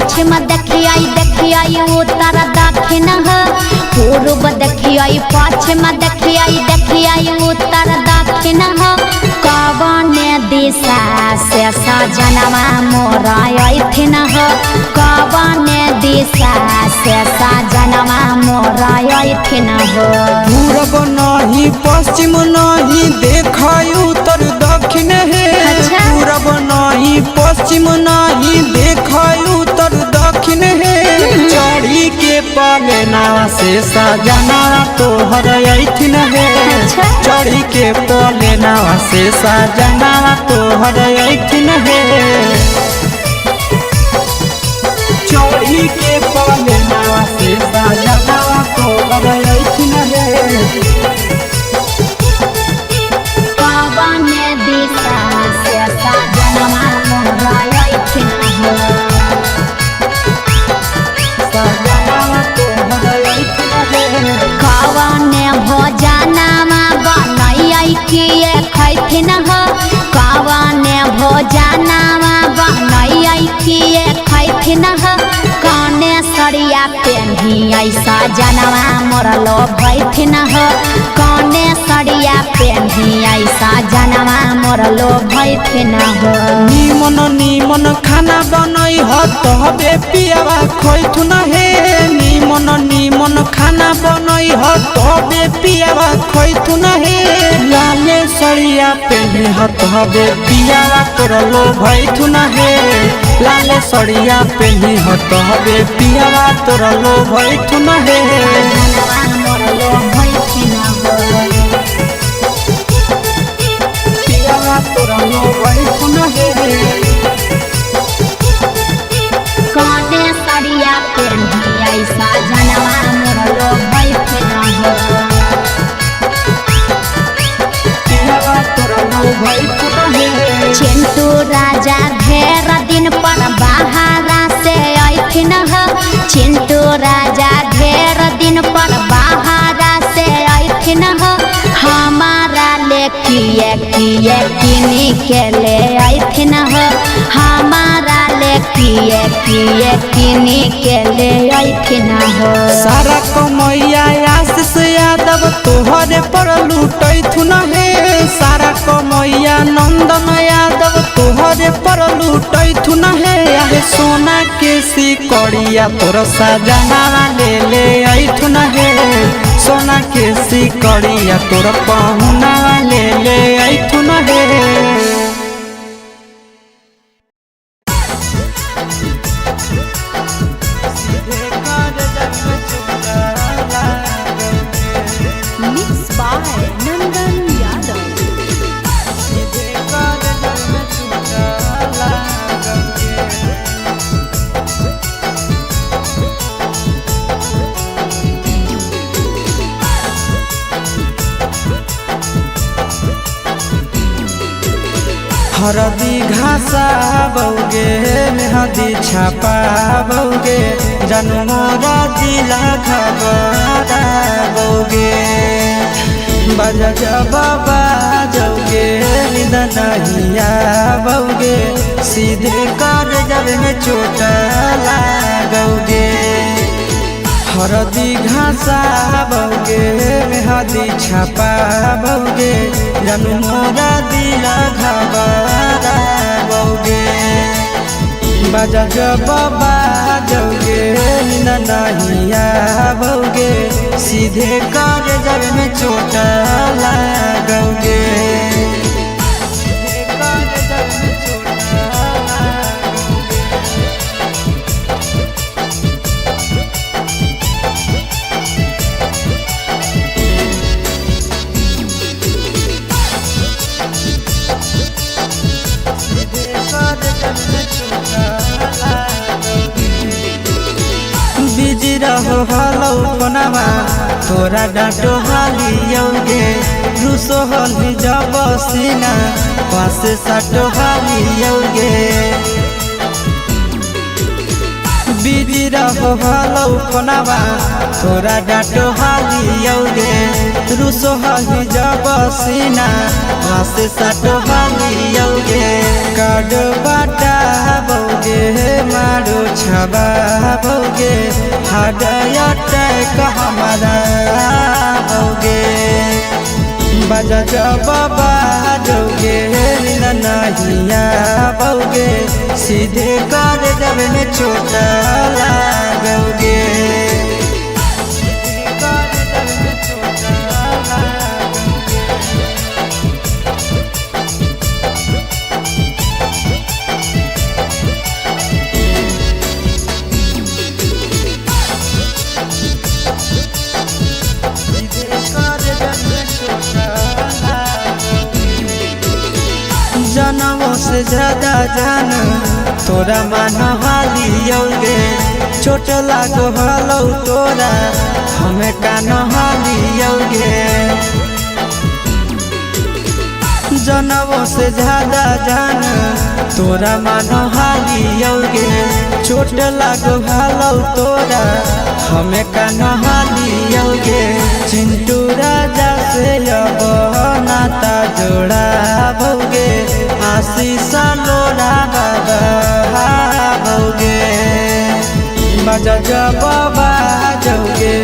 पश्चिम देखिए उत्तर दक्षिण हो पूर्व देखिए पश्चिम देखिए उत्तर दक्षिण हो कवन दिशा से सजनवा मोर अइथिन हो कवन दिशा से सजनवा मोर अइथिन हो पूरब नहीं पश्चिम नहीं देखाई उत्तर दक्षिण है पूरब नहीं पश्चिम नहीं देखाई उत्तर दक्षिण है चढ़ी के पलेना से सजना तोहर अइथिन है चढ़ी के पलेना से सजना तोहर अइथिन है चढ़ी के पलेना से सजना तोहर अइथिन है कवन दिशा से सजनवा मोर अइथिन हो कवन भोजनमा बनैयै किए खैथिन हो कवन भोजनमा बनैयै किए खैथिन हो कने सरिया पेन्हियै सजनवा मोर लोभैथिन हो कने सरिया पेन्हियै सजनवा मोर लोभैथिन हो निमन निमन खाना बनई ह तबे पियावा खैथुन हे निमन निमन खाना बनई ह तबे पियावा खैथुन हे लाले सरिया पेन्हे ह तबे पियावा तोर लोभैथुन हे लाले सरिया पेन्हे ह तबे पियावा तोर लोभैथुन हे सजनवा मोर लोभैथिन हो पियावा तोर लोभैथुन हे कने सरिया पेन्हियै सजनवा मोर लोभैथिन हो पियावा तोर लोभैथुन हे चिंटू राजा ढेर दिन पर बाहरा से अइथिन हो चिंटू राजा ढेर दिन पर बाहरा से अइथिन हो हमारा ले किए किनी के ले अइथिन हो हमारा ले किए किनी के ले अइथिन हो सारा कमैया आशीष यादव तोहरे पर लूटैथुन हे सारा कमैया नंदन यादव तोहरे पर लूटैथुन हे अरे सोना के सिकड़िया तोर सजना ले अइथुन हे सोना के सिकड़िया तोर पहुना ले अइथुन हे Mixed by Nandan Yadav. हरदी घासा बौगे मेहदी छापा बौगे जनमोरा दिला खबरा बौगे बजा जब बाजोगे निद नहिया बौगे सीधे कर जब में चोट लागोगे हरदी घासा बौगे मेहदी छापा बौगे जनमोरा दिला घबरा बौगे बजा जब बाजोगे न नहिया बौगे सीधे कर जब में चोट लागोगे बिजी रहो हलौ कोनामा तोरा डाँटो हालियौगे रुसो हली जब सीना पासे साटो हालियौगे बिजी रहो हलौ कोनामा तोरा डाँटो हालियौगे रुसो हली जब सीना पासे साटो हालियौगे काड बाटा भौगे मारो छबा भौगे हार्ट अटैक हमारा भौगे बजा जब बाजोगे नहिया भौगे सीधे कर जब में चोट लागोगे जनमों से ज्यादा जान तोरा मान हालियोगे चोट लागो हलो तोरा हमें कान हालियोगे जनमों से ज्यादा जान तोरा मान हालियोगे चोट लागो हलो तोरा हमें कान हालियोगे चिंटू राजा से अब नाता जोड़ा भौगे आशीष लोड़ा भौगे बजा जब बाजोगे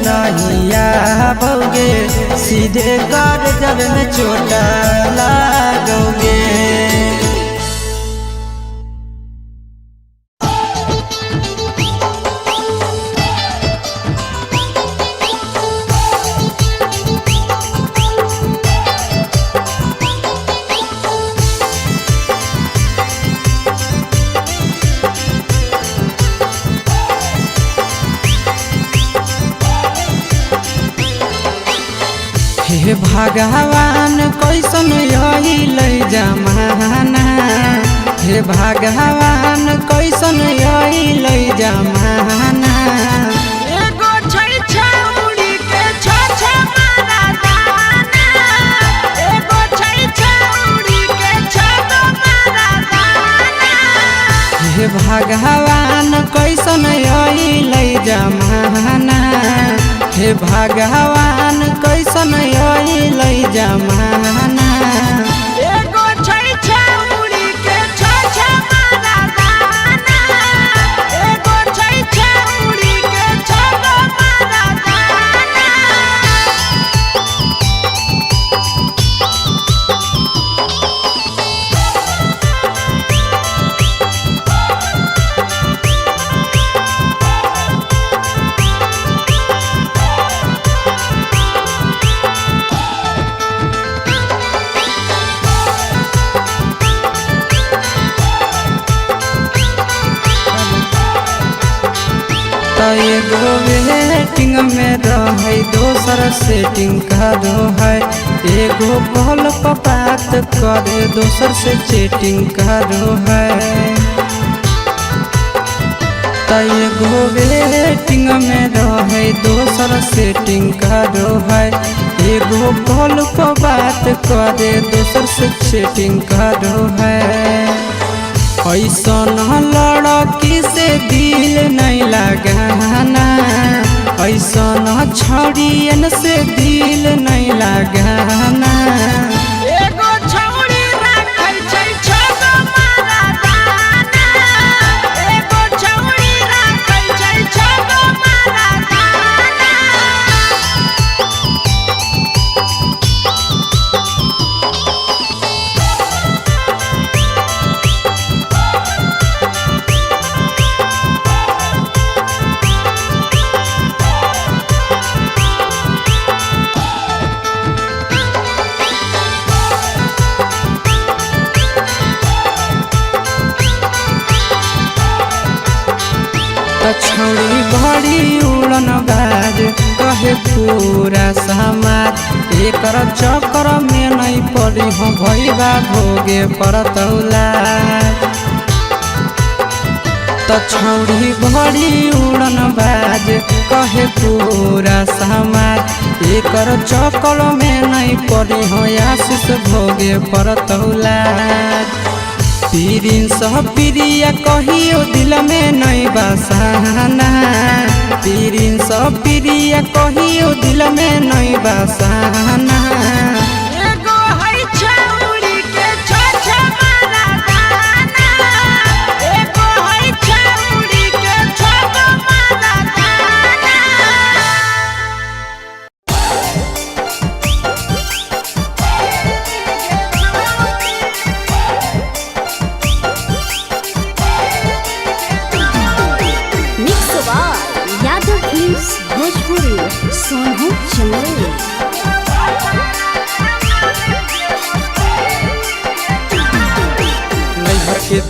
नहिया भौगे सीधे कर जब में चोट लागोगे हे भगवान कैसन यही जमाना हे भगवान कैसन यही जमाना एगो छै छौरी के छ मारा दाना एगो छै छौरी के छ मारा दाना हे भगवान कैसन यही जमाना हे भगवान कैसन यही जमाना एगो छै छौरी के छ मारा दाना एगो छै छौरी के छ मारा दाना एगो वेटिंग में रहे दोसर सेटिंग का दो है एगो कॉल पर बात करे दोसर से चैटिंग का दो है एगो वेटिंग में रहे दोसर सेटिंग का दो है एगो कॉल पर बात करे दोसर से चैटिंग का दो है ऐसन लड़की से दिल नहीं लगाना ऐसन छड़ियन से दिल नहीं लगाना एगो छौरी राखै छै छ मारा दाना एगो छौरी राखै छै छ मारा दाना छौड़ी बड़ी उड़न बाज कहे पूरा समाज एकर चक्कर में नहीं पड़ी हो भैया भोगे परतौला छौड़ी बड़ी उड़न बाज कहे पूरा समाज एकर चक्कर में नहीं पड़ी हो आशीष भोगे परतौला पीरिन सह प्रिया कहियो दिल में नहीं बसाना पीरिन सह प्रिया कहियो दिल में नहीं बसाना एगो है छौरी के छ मारा दाना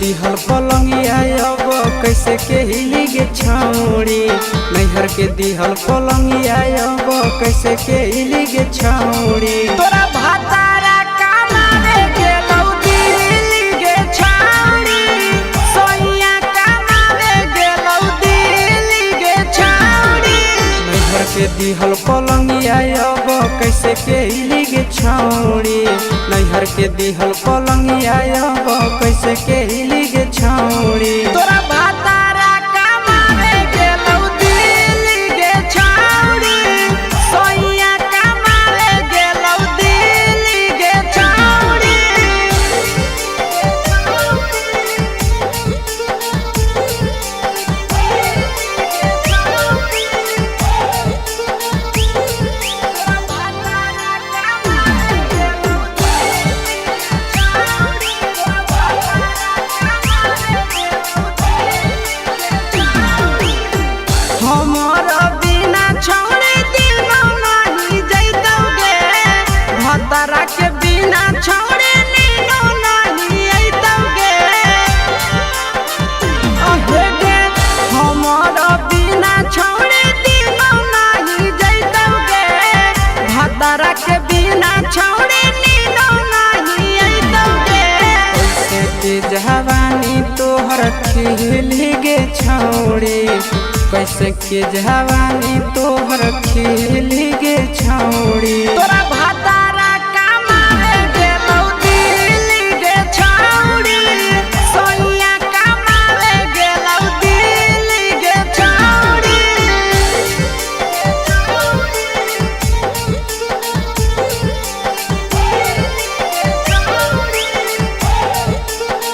दिहल पलंगिया अब कैसे के हिली गे छौड़ी नैहर के दिहल पलंगिया अब कैसे के हिली गे छौड़ी तोरा भातारा कमावे गेलौ दिल्ली गे छौड़ी सोइया कमावे गेलौ दिल्ली गे छौड़ी नैहर के दिहल पलंगिया अब कैसे के हिली गे छौड़ी नैहर के दिहल पलंगिया अब कैसे के हिली गे छौड़ी तोरा भातारा कमावे गेलौ दिल्ली गे छौड़ी सोइया कमावे गेलौ दिल्ली गे छौड़ी हमारा बिना छोड़े दिनो नहीं जैतोगे भतारा के बिना छोड़े नीनो नहीं अइतोगे अहेगे हमारा बिना छोड़े दिनो नहीं जैतोगे भतारा के बिना छोड़े नीनो नहीं अइतोगे कैसे के जवानी तोहर खिली गे छौड़ी कैसे के जवानी तोहर खिली गे छौड़ी तोरा भातारा कमावे गेलौ दिल्ली गे छौड़ी सोइया कमावे गेलौ दिल्ली गे छौड़ी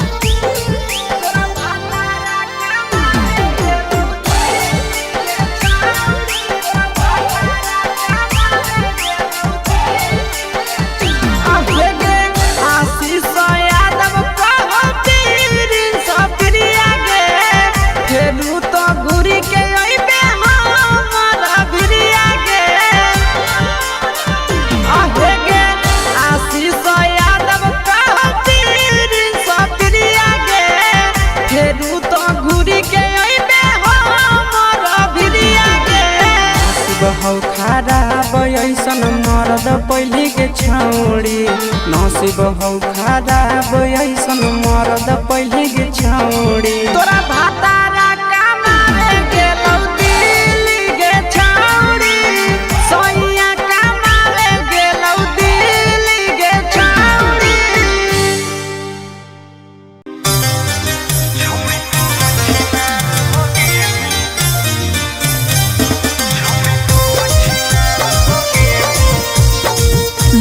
तोरा भातारा कमावे गेलौ अहेगे आशीष यादव कहो पीरिन सप्रिया गे फेरू तो घुरी के अइबे हमारा भिरिया गे अहेगे आशीष यादव कहो पीरिन सप्रिया गे फेरू तो घुरी के अइबे हमारा भिरिया गे बहु खराब ऐसन मरद पहले के छौड़ी नसीब हौ खराब ऐसन मरद पहले के छौड़ी तोरा भातारा कमावे गेलौ दिल्ली गे छौड़ी सोइया कमावे गेलौ दिल्ली गे छौड़ी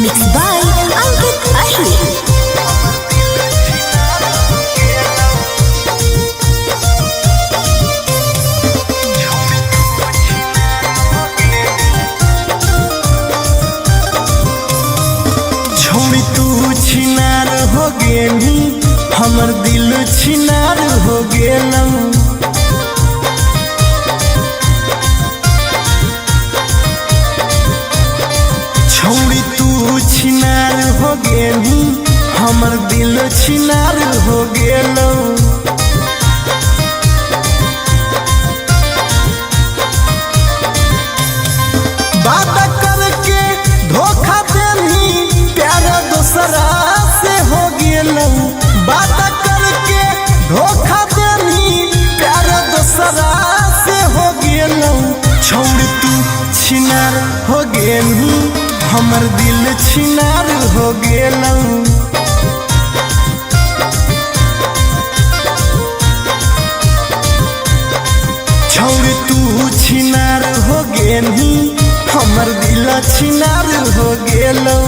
Mixed by Ankit Ahir. छोड़ी तू छिनार हो गेली हमर दिल छिनार हो गेलौ छोड़ी तू छिनार हो गेली हमर दिल छिनार हो गेलौ बात करके धोखा देनी प्यार दूसरा से हो गेलौ बात करके धोखा देनी प्यार दूसरा से हो गेलौ छोड़ तू छिनार हो गेली हमर दिल छिनार हो गेलौ छोड़ तू छिनार हो गेली हमर दिल छिनार हो गेलौ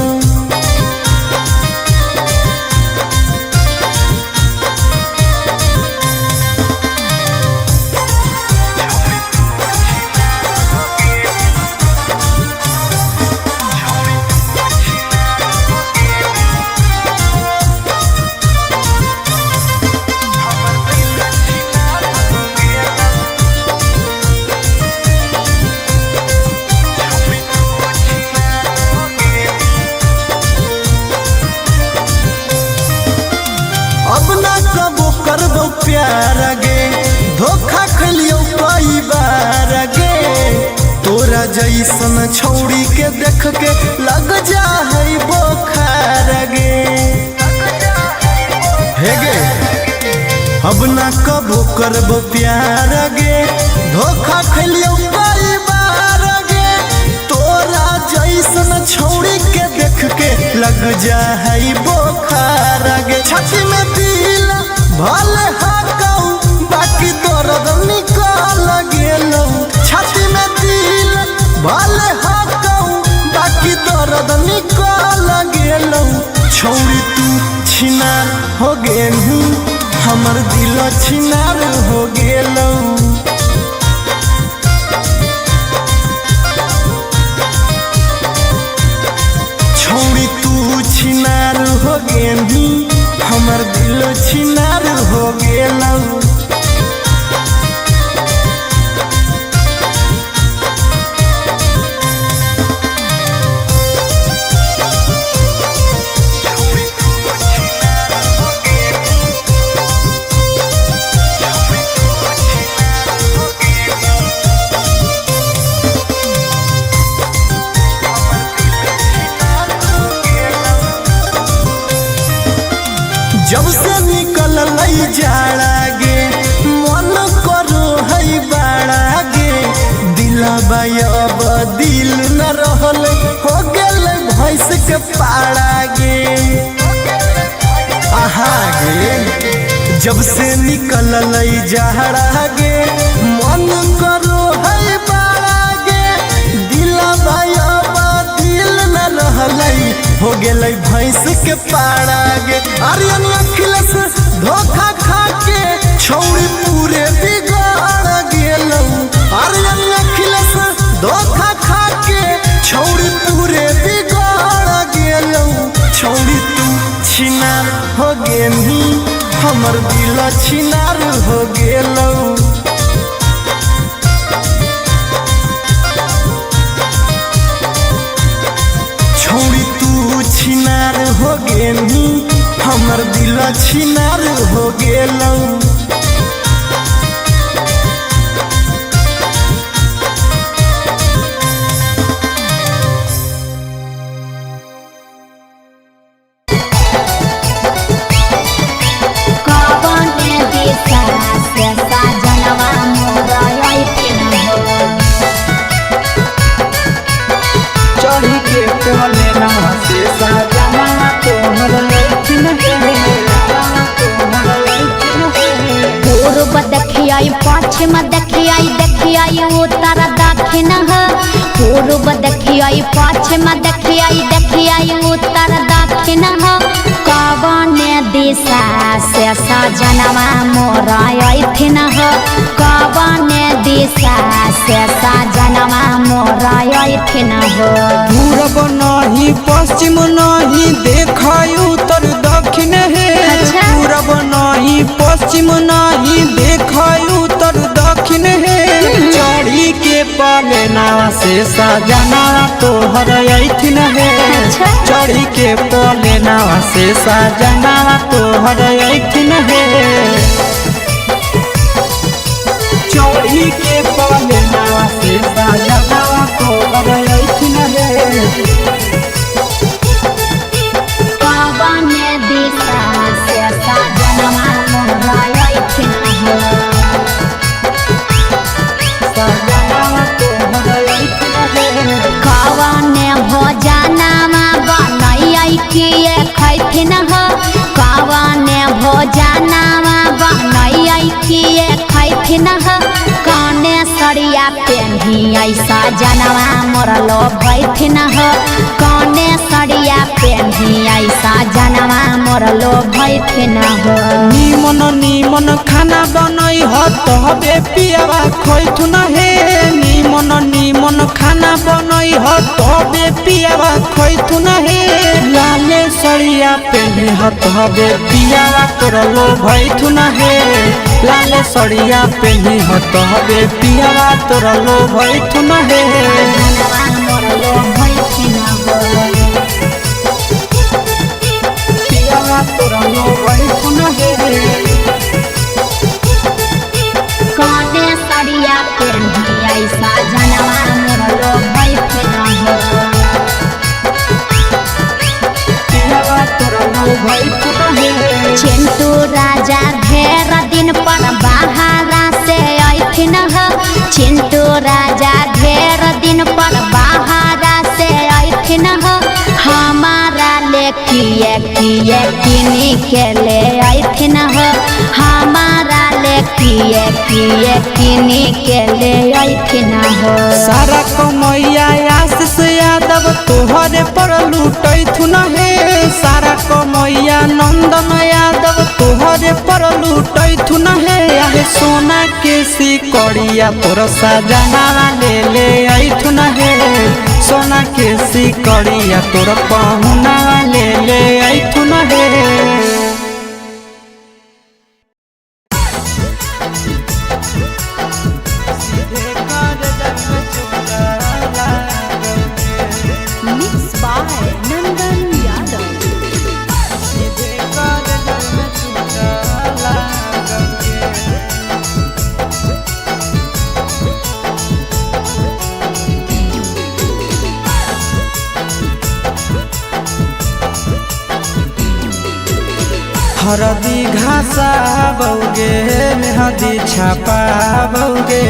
जैसन छौड़ी के देख के लग जा है बोखार गे हे गे अब ना कबो करबो प्यार गे धोखा खैलियो कई बार गे तोरा जैसन छौड़ी के देख के लग जा है बोखार गे छाती में दिल भले हाकौ बाकी दर्द निकल गेलौ छाती में दिल भले हाकौ बाकी दर्द निकल गेलौ छौड़ी तू छिनार हो गेलू हमर दिल छिनार हो गेलौ छौड़ी तू छिनार हो गेलू हमर दिल छिनार हो गेलौ जब से निकल लई जाड़ा गे मन करो है बाड़ा गे दिलबा अब दिल न रहल हो गेल भैंस के पाड़ा गे आहा गे जब से निकल लई जाड़ा गे मन करो है बाड़ा गे दिलबा अब दिल न रहल हो गेलै भैंस के पाड़ा गे आर्यन अखिलेश धोखा खा के छौड़ी पूरे बिगाड़ गेलौ आर्यन अखिलेश धोखा खा के छौड़ी पूरे बिगाड़ गेलौ छौड़ी तू छिनार हो गेली हमर दिल छिनार हो गेलौ छौड़ी तू छिनार हो गेली हमर दिल छिनार हो गेलौ चढ़ी के कोले ना से सजना तोहर पूर्व देखियाई पश्चिम देखियाई देखियाई उत्तर दक्षिण पूर्व देखियाई पश्चिम देखियाई देखियाई उत्तर दक्षिण कवन दिशा से सजनवा मोर अइथिन कवन दिशा से सजनवा मोर अइथिन पूरब नहीं पश्चिम नहीं देखाई उत्तर दक्षिण है पूरब नहीं पश्चिम नहीं देखाई उत्तर दक्षिण है चढ़ी के पलेना से सजना तोहर अइथिन है चढ़ी के पलेना से सजना तोहर अइथिन है चढ़ी के पलेना से सजना तोहर अइथिन है कवन दिशा से सजनवा मोर अइथिन कवन भोजनमा बनैयै किए खैथिन कवन भोजनमा बनैयै किए खैथिन कने सरिया पेन्हियै सजनवा मोर लोभैथिन कने सरिया पेन्हियै सजनवा मोर लोभैथिन निमन निमन खाना बनई ह तबे पियावा खैथुन हे निमन निमन खाना बनई ह तबे पियावा खैथुन हे लाले सरिया पेन्हे ह तबे पियावा तोर लोभैथुन हे लाले सरिया पेन्हे ह तबे पियावा तोर लोभैथुन हे मोर लोभैथिन पियावा तोर लोभैथुन हे कने सरिया पेन्हियै सजनवा मोर होइत रहे। चिंटू राजा ढेर दिन पर बाहरा से अइथिन ह चिंटू राजा ढेर दिन पर बाहरा से अइथिन ह हमारा ले किए किनी के ले अइथिन ह हमारा ले किए किनी के ले अइथिन ह। सारा कमैया आशीष यादव तोहरे पर लूटैथुन हे सारा कमैया नंदन यादव तोहरे पर लूटैथुन हे आहे सोना के सिकड़िया तोर सजना ले अइथुन हे सोना के सिकड़िया तोर पहुना ले अइथुन हे। Mixed by Nandan Yadav. हरदी घासा बौगे मेहदी छापा बौगे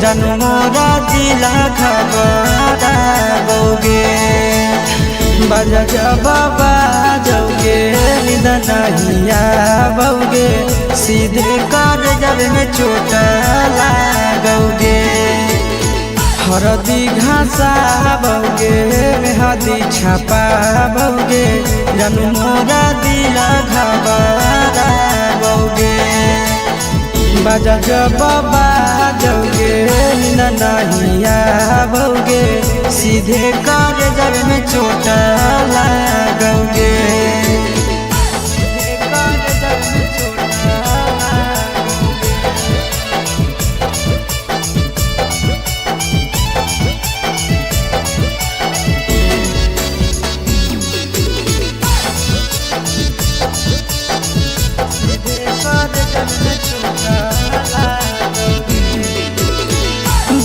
जनमोरा जिला खबरा बौगे बजा बाबा जौगे निदनहिया बौगे सीधे कर जब में चोट लागोगे। हरदी घासा बौगे मेहदी छापा बौगे जनमोरा दिला घबरा बौगे बजा बाबा जौगे नहिया बौगे सीधे कर जब में चोट लागोगे।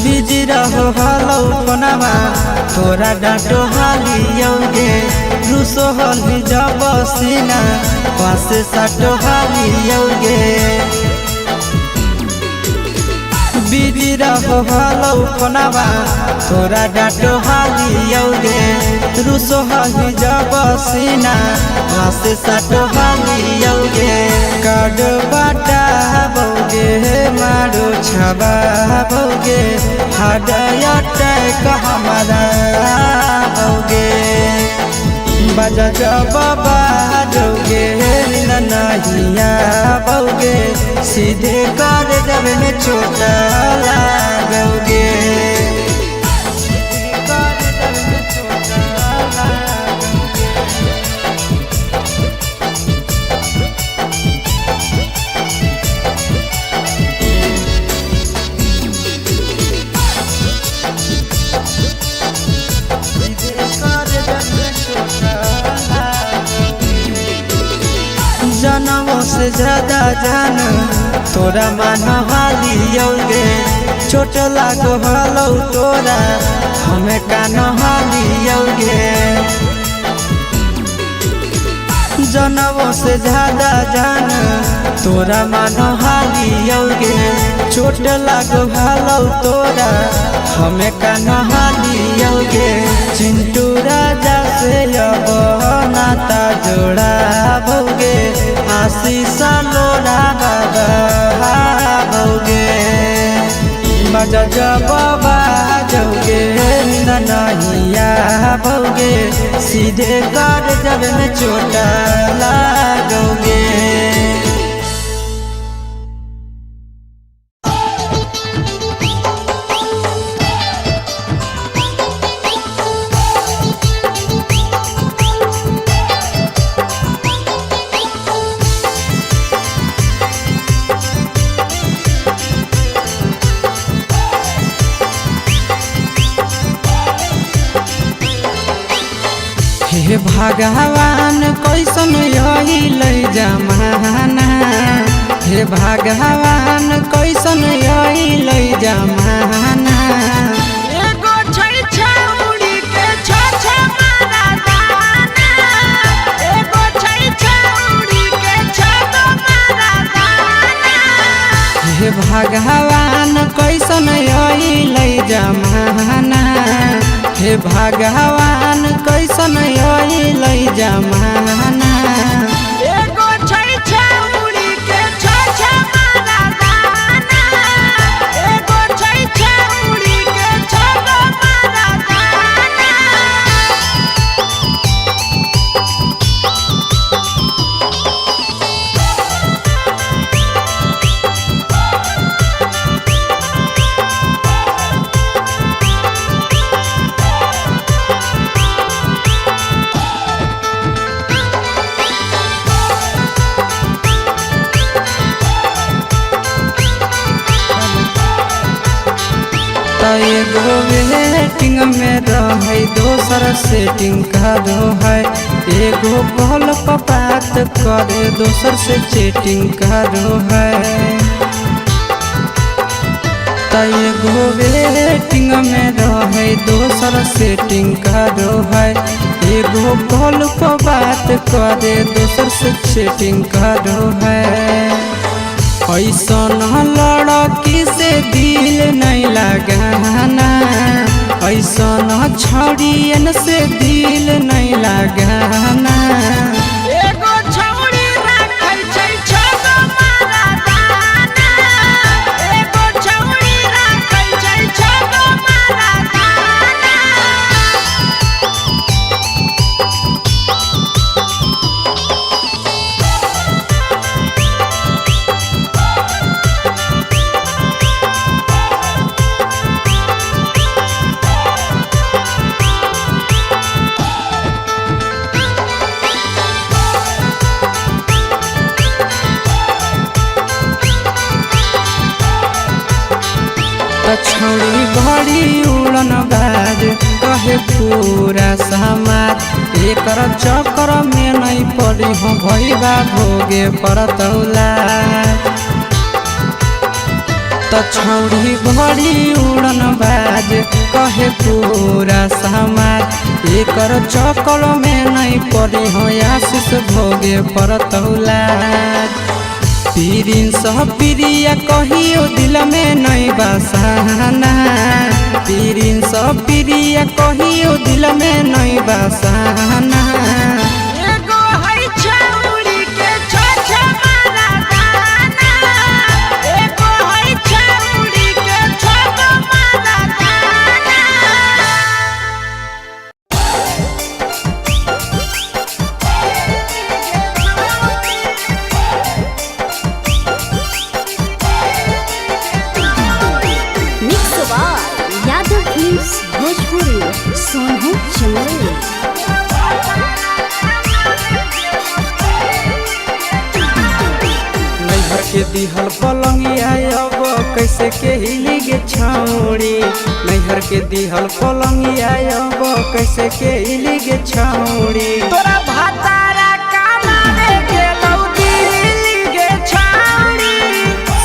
बिजी रहो हलो कोनामा तोरा डांटो हालियोगे रूसो हली जब सीना पास साटो हालियोगे। बिजी रहो हलो कोनामा तोरा डांटो हालियोगे रूसो हली जब सीना पास साटो हालियोगे। काड बाटा बौगे मारो छबा बौगे हाडया टैक हमारा बौगे बजा बाबा जौगे नहिया बौगे सीधे कर जब में चोट लागोगे। जनमों से ज्यादा जान तोरा मान हालियोगे चोट लागो हलो तोरा हमें कान हालियोगे। जनमों से ज्यादा जान तोरा मान हालियोगे चोट लागो हलो तोरा हमें कान हालियोगे। चिंटू राजा से अब नाता जोड़ा बौगे आशीष लोड़ा बौगे बजा बाबा जौगे नहिया बौगे सीधे कर जब में चोट लागोगे। हे भगवान कैसन यही जमाना हे भगवान कैसन यही जमाना। एगो छै छौरी के छ छ मारा दाना एगो छै छौरी हे भगवान कैसन अइलै जमाना। एगो छै छौरी के छै मारा दाना, एगो छै छौरी के छै मारा दाना। एगो वेटिंग में रहे दोसर सेटिंग करो है, एगो कॉल पर बात करे दोसर से चैटिंग करो है। एगो वेटिंग में रहे दोसर सेटिंग करो है, एगो कॉल पर बात करे दोसर से चैटिंग करो है। ऐसन लड़की से दिल नहीं लगाना, ऐसन छौड़ियन से दिल नहीं लगाना। एगो छौरी राखै छै छगो मारा दाना, एगो छौरी राखै छै छगो मारा दाना। छौड़ी बड़ी उड़न बाज कहे पूरा समाज, एकर चक्कर में नहीं पड़ी हो भैया भोगे परतौला। छौड़ी बड़ी उड़न बाज कहे पूरा समाज, एकर चक्कर में नहीं पड़ी हो आशीष भोगे परतौला। पीरिन सह प्रिया कहियो दिल में नहीं बसाना, पीरिन सह प्रिया कहियो दिल में नहीं बसाना। एगो है छौरी के छै मारा दाना, एगो है छौरी के छगो मारा दाना। यादव फिल्म्स भोजपुरी सोनू चंदेल। नैहर के दिहल पलंगिया अब कैसे के हिली गे छौड़ी, नैहर के दिहल पलंगिया अब कैसे के हिली गे छौड़ी। तोरा भातारा कमावे गेलौ दिल्ली गे छौरी,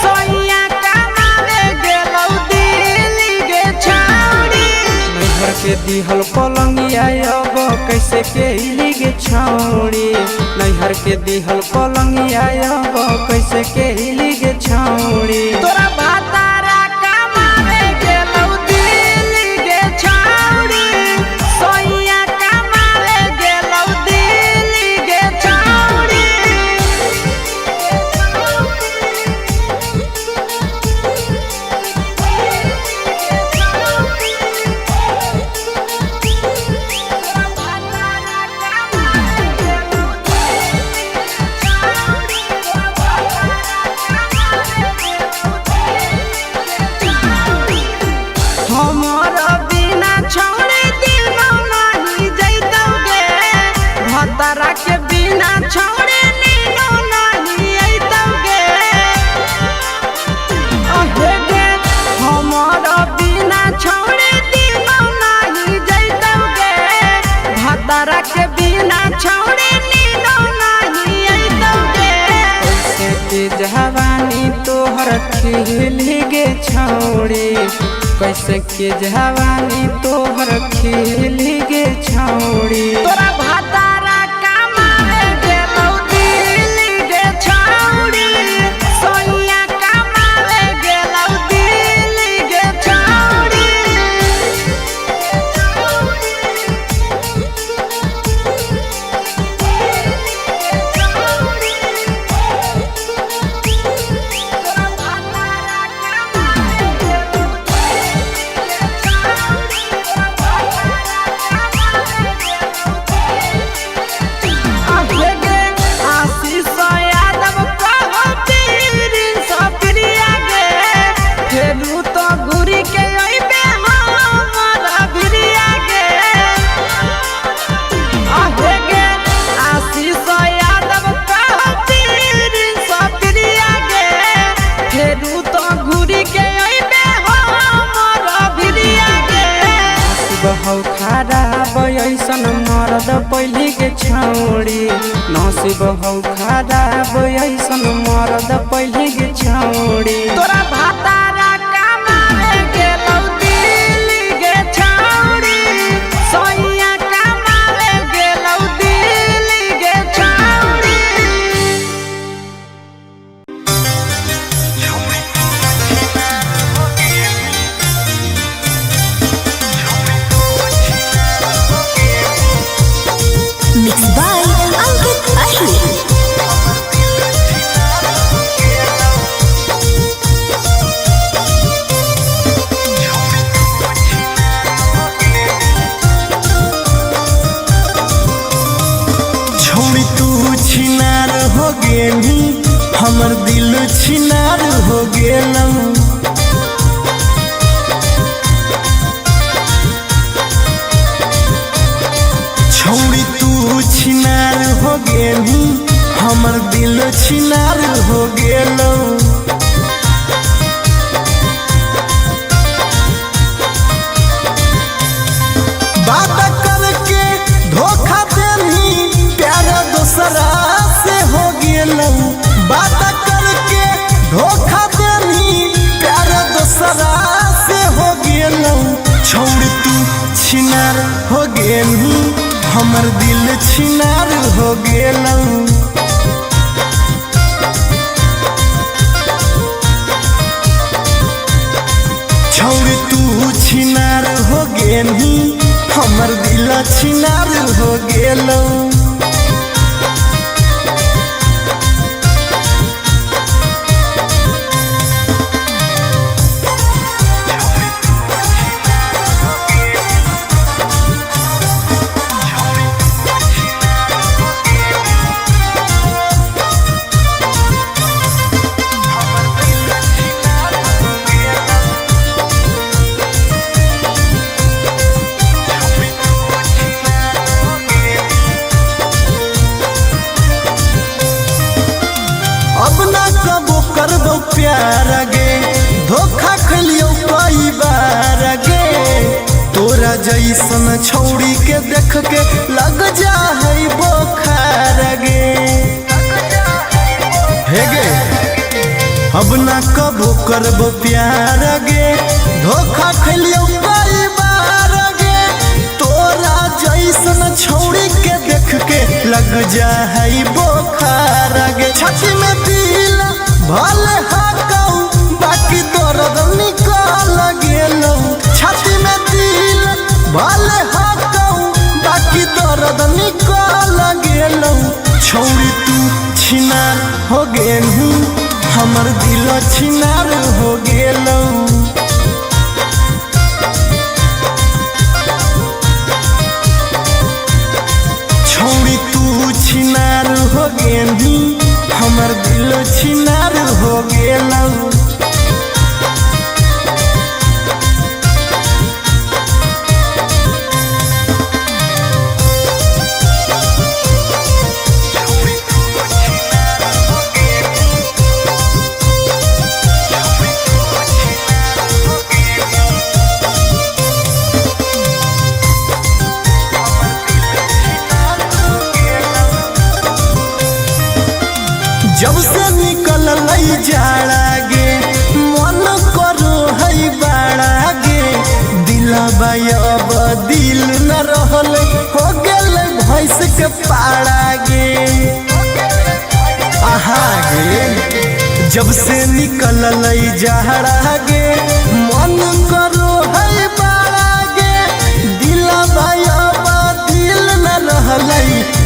सोइया कमावे गेलौ दिल्ली गे छौरी। नैहर के दिहल पलंगिया अब कैसे के हिली गे छौड़ी, नैहर के दिहल पलंगिया अब कैसे के हिली गे छौड़ी। तोरा भातारा कमावे गेलौ दिल्ली गे छौरी, सोइया कमावे गेलौ दिल्ली गे छौरी। हमारा बिना छौड़े दिनो नहीं जैतौगे, भतरा के बिना छौड़े नीनो नहीं अइतौगे। अहे गे हमारा बिना छौड़े दिनो नहीं जैतौगे, भतरा के बिना छौड़े नीनो नहीं अइतौगे। कैसे के जवानी तोहर खिली गे छौड़ी, कैसे के जवानी तोहर खिली गे छौड़ी। तोरा भातारा कमावे गेलौ दिल्ली गे छौरी, सोइया कमावे गेलौ दिल्ली गे छौरी। ऐसन मरद पहले के छौड़ी नसीब हौ खराब ऐसन मरद पहले के छौड़ी तोरा भातारा कमावे गेलौ दिल्ली गे छौड़ी सोइया कमावे गेलौ दिल्ली गे छौड़ी Mixed by Ankit Ahir. छोड़ी तू छिनार हो गेली हमर दिल छिनार हो गेलौ छोड़ी तू छिनार हो गेली हमर दिल छिनार हो गेलौ बात करके धोखा देनी प्यार दूसरा से हो गेलौ बात करके धोखा देनी प्यार दूसरा से हो गेलौ छोड़ तू छिनार हो गेली हमर दिल छिनार हो गेलौ छोड़ तू छिनार हो गेली हमर दिल छिनार हो गेलौ अब ना कबो करबो प्यार गे धोखा खलियो कई बार गे तोरा जैसन छौड़ी के देख के लग जा है बोखार गे हे गे अब ना कबो करबो प्यार गे धोखा खलियो कई बार गे तोरा जैसन छौड़ी के देख के लग जा है बोखार गे छाती में दिल भले हाकौ बाकी दर्द निकल गेलौ छाती में दिल भले हाकौ बाकी दर्द निकल गेलौ छौड़ी तू छिनार हो गेलू हमर दिल छिनार हो गेलौ छौड़ी तू छिनार हो गेली हमर दिल छिनार हो गेलौ जब से निकल लई जाड़ा गे मन करो है बाड़ा गे दिलबा अब दिल न रहल हो गेल भैंस के पाड़ा गे आहा गे जब से निकल लई जाड़ा गे मन करो है बाड़ा गे दिलबा अब दिल न रहल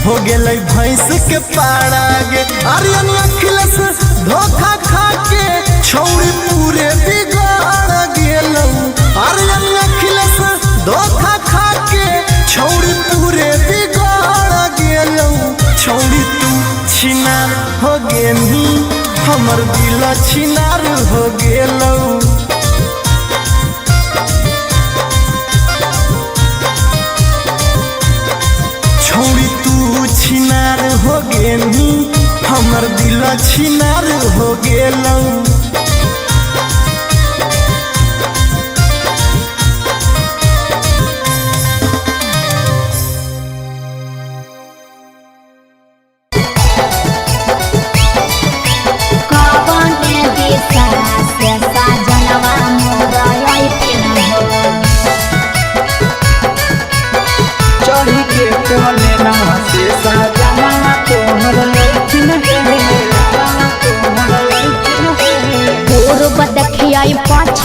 हो गेल भैंस के पाड़ा गे आर्यन अखिलेश धोखा खा के छौड़ी पूरे बिगाड़ गेलौ आर्यन अखिलेश धोखा खा के छौड़ी पूरे बिगाड़ गेलौ छौड़ी तू छिनार हो गेली हमर दिल छिनार हो गेलौ छौड़ी तू छिनार हो गेली हमर दिल छिनार हो गेलौ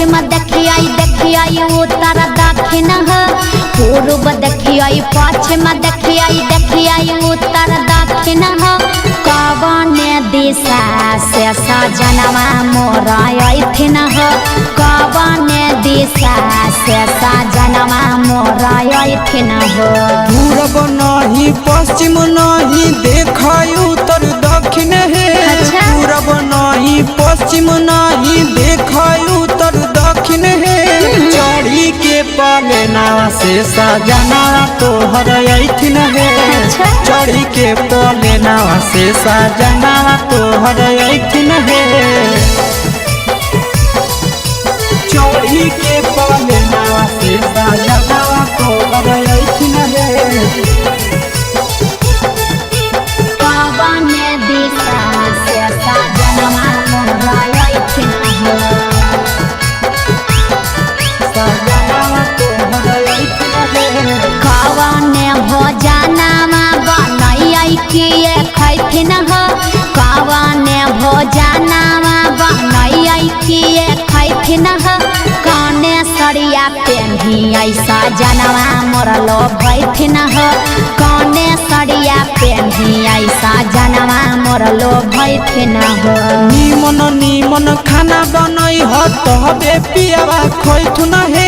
पश्चिम देखिए उत्तर दक्षिण हो पूर्व देखिए पश्चिम देखिए उत्तर दक्षिण हो कवन दिशा से सजनवा मोर अइथिन हो कवन दिशा से सजनवा मोर अइथिन हो पूरब नहीं पश्चिम नहीं देखाई उत्तर दक्षिण है पूरब नहीं पश्चिम नहीं देखाई उत्तर दक्षिण है चढ़ी के पलेना से सजना तोहर अइथिन है चढ़ी के पलेना से सजना तोहर अइथिन है चढ़ी के पलेना से सजना तोहर अइथिन है कवन दिशा से सजनवा मोर अइथिन हो कवन भोजनमा बनैयै किए खैथिन हो कवन भोजनमा बनैयै किए खैथिन हो कने सरिया पेन्हियै सजनवा मोर लोभैथिन हो कने सरिया पेन्हियै सजनवा मोर लोभैथिन हो निमन खाना बनै ह तबे पियावा खैथुन हे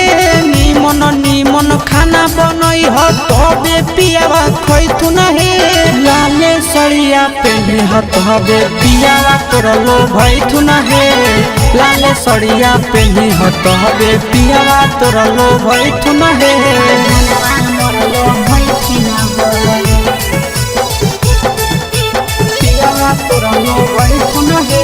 निमन खाना बनै ह तबे पियावा खैथुन हे लाले सरिया पेन्हि ह तबे पियावा तोर लोभैथुन हे लाले सरिया पेन्हि ह तबे पियावा तोर लोभैथुन हे सजनवा मोर लोभैथिन हो पियावा तोर लोभैथुन हे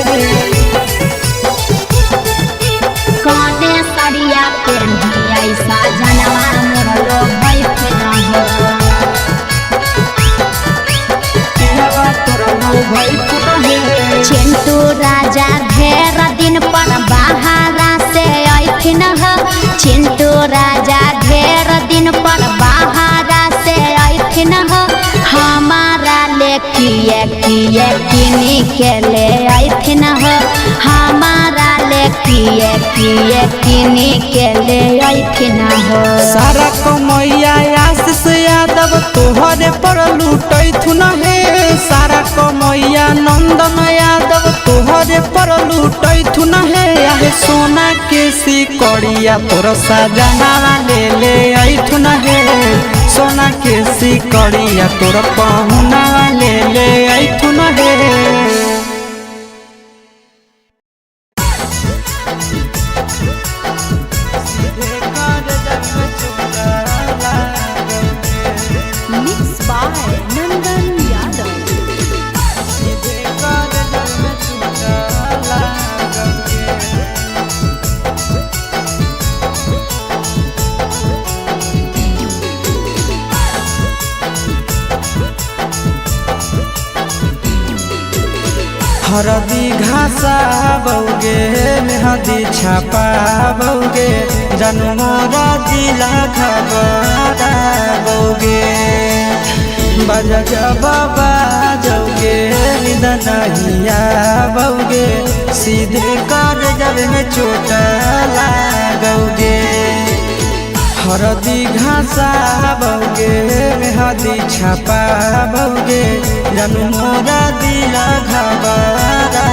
कने सरिया पेन्हियै सजनवा मोर लोभैथिन हो पियावा तोर लोभैथुन हे चिंटू राजा ढेर दिन पर बाहरा से अइथिन हो चिंटू राजा ढेर दिन पर बाहरा से अइथिन हो हमारा ले किए किनी के ले अइथिन हो हमारा ले किए किनी के ले अइथिन हो सारा कमैया आशीष यादव तोहरे पर लुटैथुन हे सारा कमैया नंदन यादव तोहरे पर लुटैथुन हे आहे सोना के सिकड़िया तोर सजना ले अइथुन हे सोना के सिकड़िया तोर पहुना ले अइथुन हे Mixed by Nandan Yadav. हरदी घासा बौगे मेहदी छापा बौगे जनमोरा जिला खबरा बौगे बजा बाबा जौगे निदनहिया बौगे सीधे कर जब में चोट लागोगे हरदी घासा बौगे मेहदी छापा बौगे जनमोरा दिला घबरा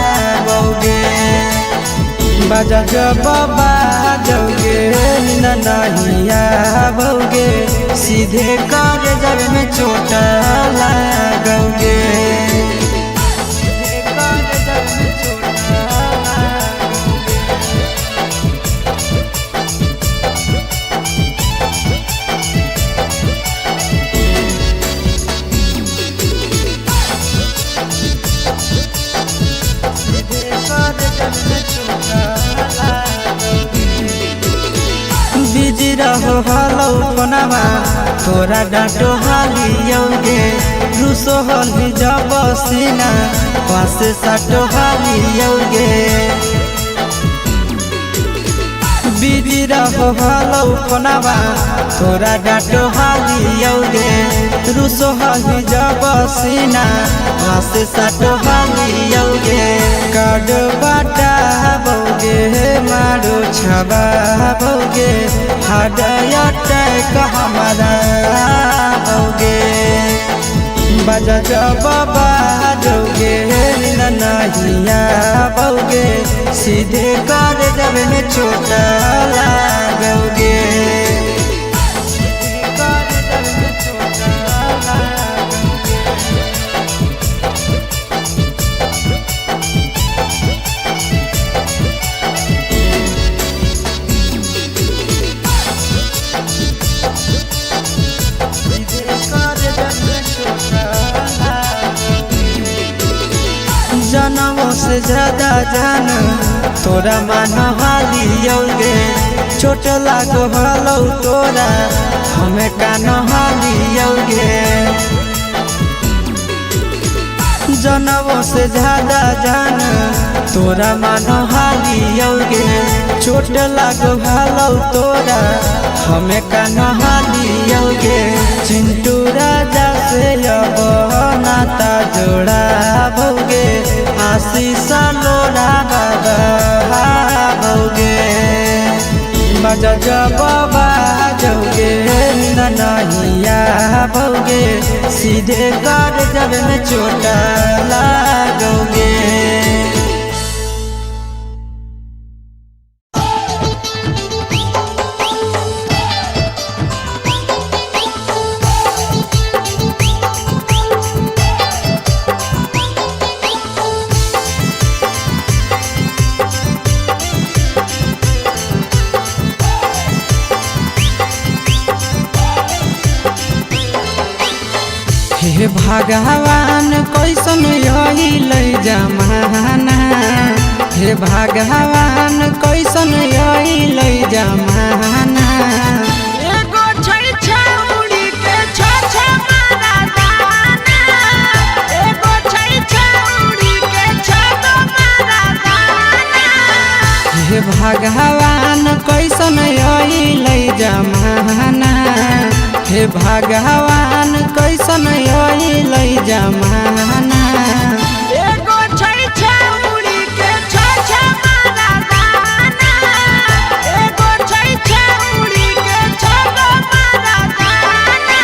बौगे बजा बाबा जौगे नहिया बौगे सीधे कर जब में चोट लागोगे बिजी रहो हलो पनामा तोरा डांटो हालियोगे रूसो हली जब सीना पास साटो हालियोगे बिजी रहो हलो पनामा तोरा डांटो हालियोगे रुसो हली जब सीना वासे साटो हाली यौगे काड बाटा बौगे मारो छबा बौगे हाडया टैक हमारा बौगे बजा जब बाजोगे नहिया बौगे सीधे कर जब में छोटा लागोगे जनमों से ज्यादा जान तोरा मान हाली यौगे छोट लागो हलौ तोरा हमें कान हाली यौगे जनमों से ज्यादा जान तोरा मान हाली यौगे छोट लागो हलौ तोरा हमें कान हाली यौगे चिंटू राजा से अब नाता जोड़ा भौगे आशीष लोड़ा बाबा भौगे बजा जब बाजोगे नहिया भौगे सीधे कर जब में छोटा लागोगे हे भगवान कैसन यही लई जमाना हे भगवान कैसन यही लई जमाना एगो छै छौरी के छ मारा दाना एगो छै छौरी के छ मारा दाना हे भगवान कैसन यही लई जमाना हे भगवान कैसन यही लई जमाना एगो छै छौरी के छ मारा दाना एगो छै छौरी के छ मारा दाना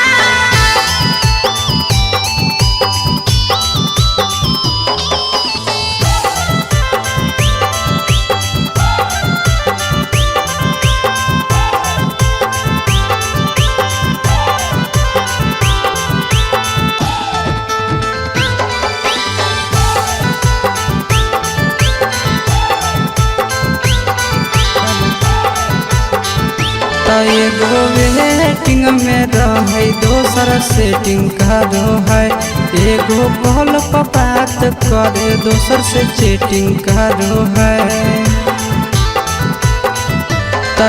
एगो वेटिंग में रहे दोसर सेटिंग करो है एगो कॉल पर बात करे दोसर से चैटिंग करो है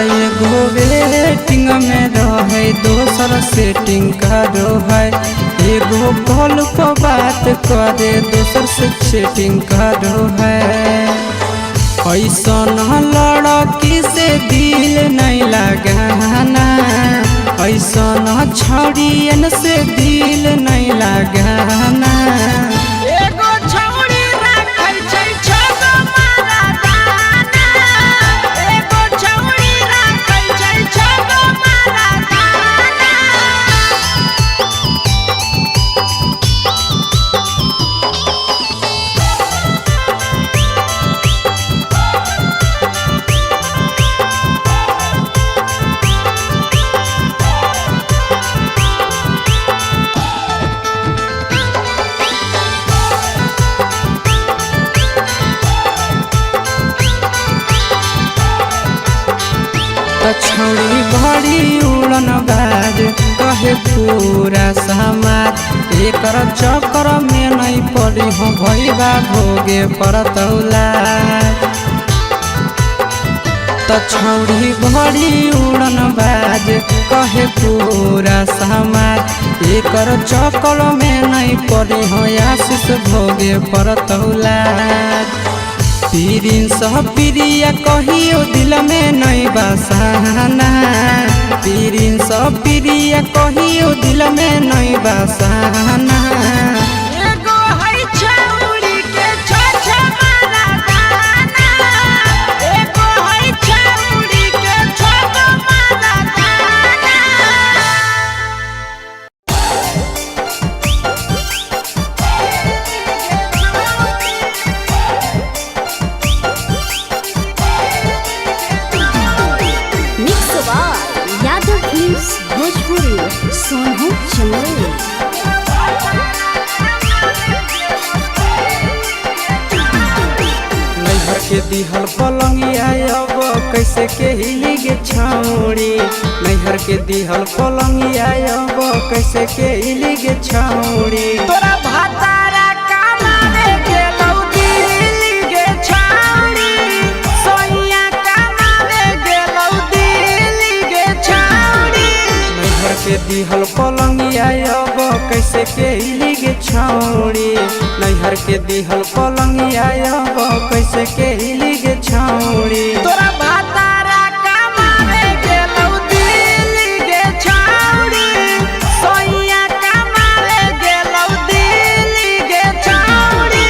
एगो वेटिंग में रहे दोसर सेटिंग करो है एगो कॉल पर बात करे दोसर से चैटिंग करो है ऐसन लड़की से दिल नहीं लगाना ऐसन छड़ियन से दिल नहीं लगाना एगो छौरी राखै छै छ मारा दाना एगो छौरी राखै छै छ मारा दाना छौड़ी बड़ी उड़न बाज कहे पूरा समाज एकर चक्कर में नहीं पड़ी हो भैया भोगे परतौला छौड़ी बड़ी उड़न बाज कहे पूरा समाज एकर चक्कर में नहीं पड़ी हो आशीष भोगे परतौला पीरिन सह प्रिया कहियो दिल में नहीं बसाना पीरिन सह प्रिया बतिया कहियो दिल में नहीं बसाना। एगो है छौरी के छोछा मारा दाना, एगो है छौरी के छोछा मारा दाना। Mix by Yadav films Bhojpuri Sonu Chandel. नैहर के दिहल पलंगिया अब कैसे के हिली गे छौड़ी। नैहर के दिहल पलंगिया अब कैसे के हिली गे छौड़ी। तोरा भातारा कमावे गेलौ दिल्ली गे छौरी, सोइया कमावे गेलौ दिल्ली गे छौरी। नैहर के दिहल पलंगिया अब कैसे के हिली गे छौड़ी। नैहर के दिहल पलंगिया अब कैसे के हिली गे छौड़ी। तोरा भातारा कमावे गेलौ दिल्ली गे छौरी, सोइया कमावे गेलौ दिल्ली गे छौरी।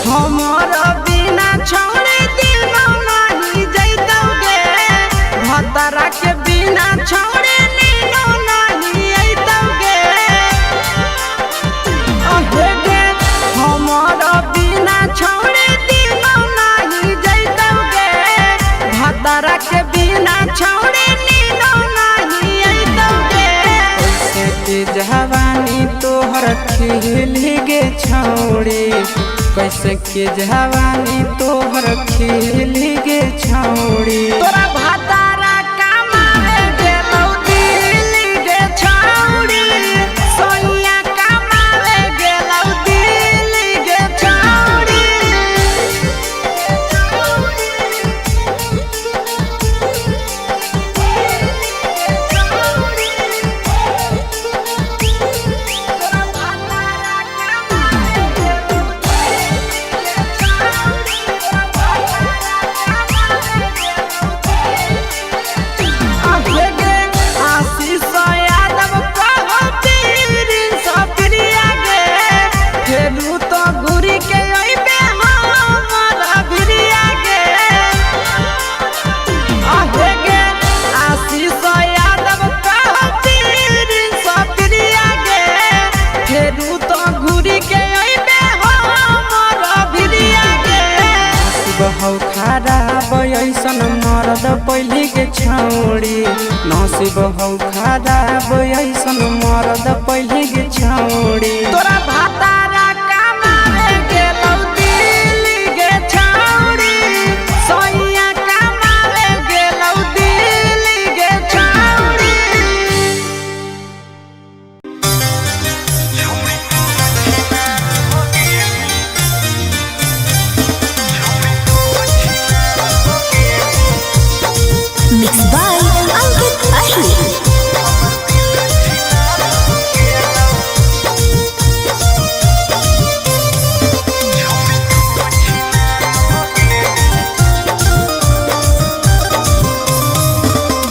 हमर बिना छौरी दिनो नहीं जैतौगे, भतरा के बिना छौरी नीनो नहीं अइतौगे। अहे गे हमर बिना छौरी दिनो नहीं जैतौगे, भतरा के बिना छौरी नीनो नहीं अइतौगे। कैसे के जवानी तोहर खिली गे छौड़ी। कैसे के जवानी तोहर खिली गे छौड़ी। तोरा भातारा कमावे गेलौ दिल्ली गे छौरी, सोइया कमावे गेलौ दिल्ली गे छौरी। तोरा भातारा कमावे आशीष यादव कहो पीरी सप्रिया गे, फेरू तो घुरी के अइबे हमर भिरिया गे। आहे गे आशीष यादव कहो पीरी सप्रिया गे, फेरू तो घुरी के अइबे हमर भिरिया गे। नसीब खराब ऐसन मरद पहली के छौड़ी। नसीब खराब ऐसन मरद पहली के छौड़ी। तोरा भातारा कमावे गेलौ दिल्ली गे छौरी, सोइया कमावे गेलौ दिल्ली गे छौरी। मिक्स बाय अंकित अहिर।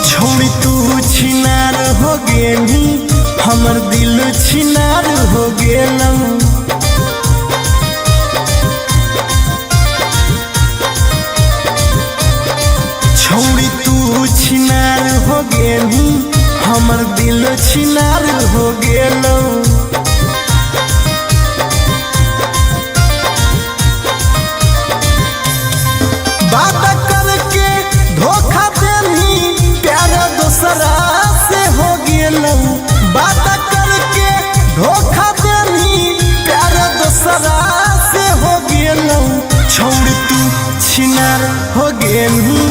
छौड़ी तू छिनार हो गेली, हमर दिल छिनार हो गेलौ। छौड़ी तू छिनार हो गेली, हमर दिल छिनार हो गेलौ। बात करके धोखा देनी, प्यार दोसरा से हो गेलौ। बात करके धोखा देनी, प्यार दोसरा से हो गेलौ। छौड़ी तू छिनार हो गेली,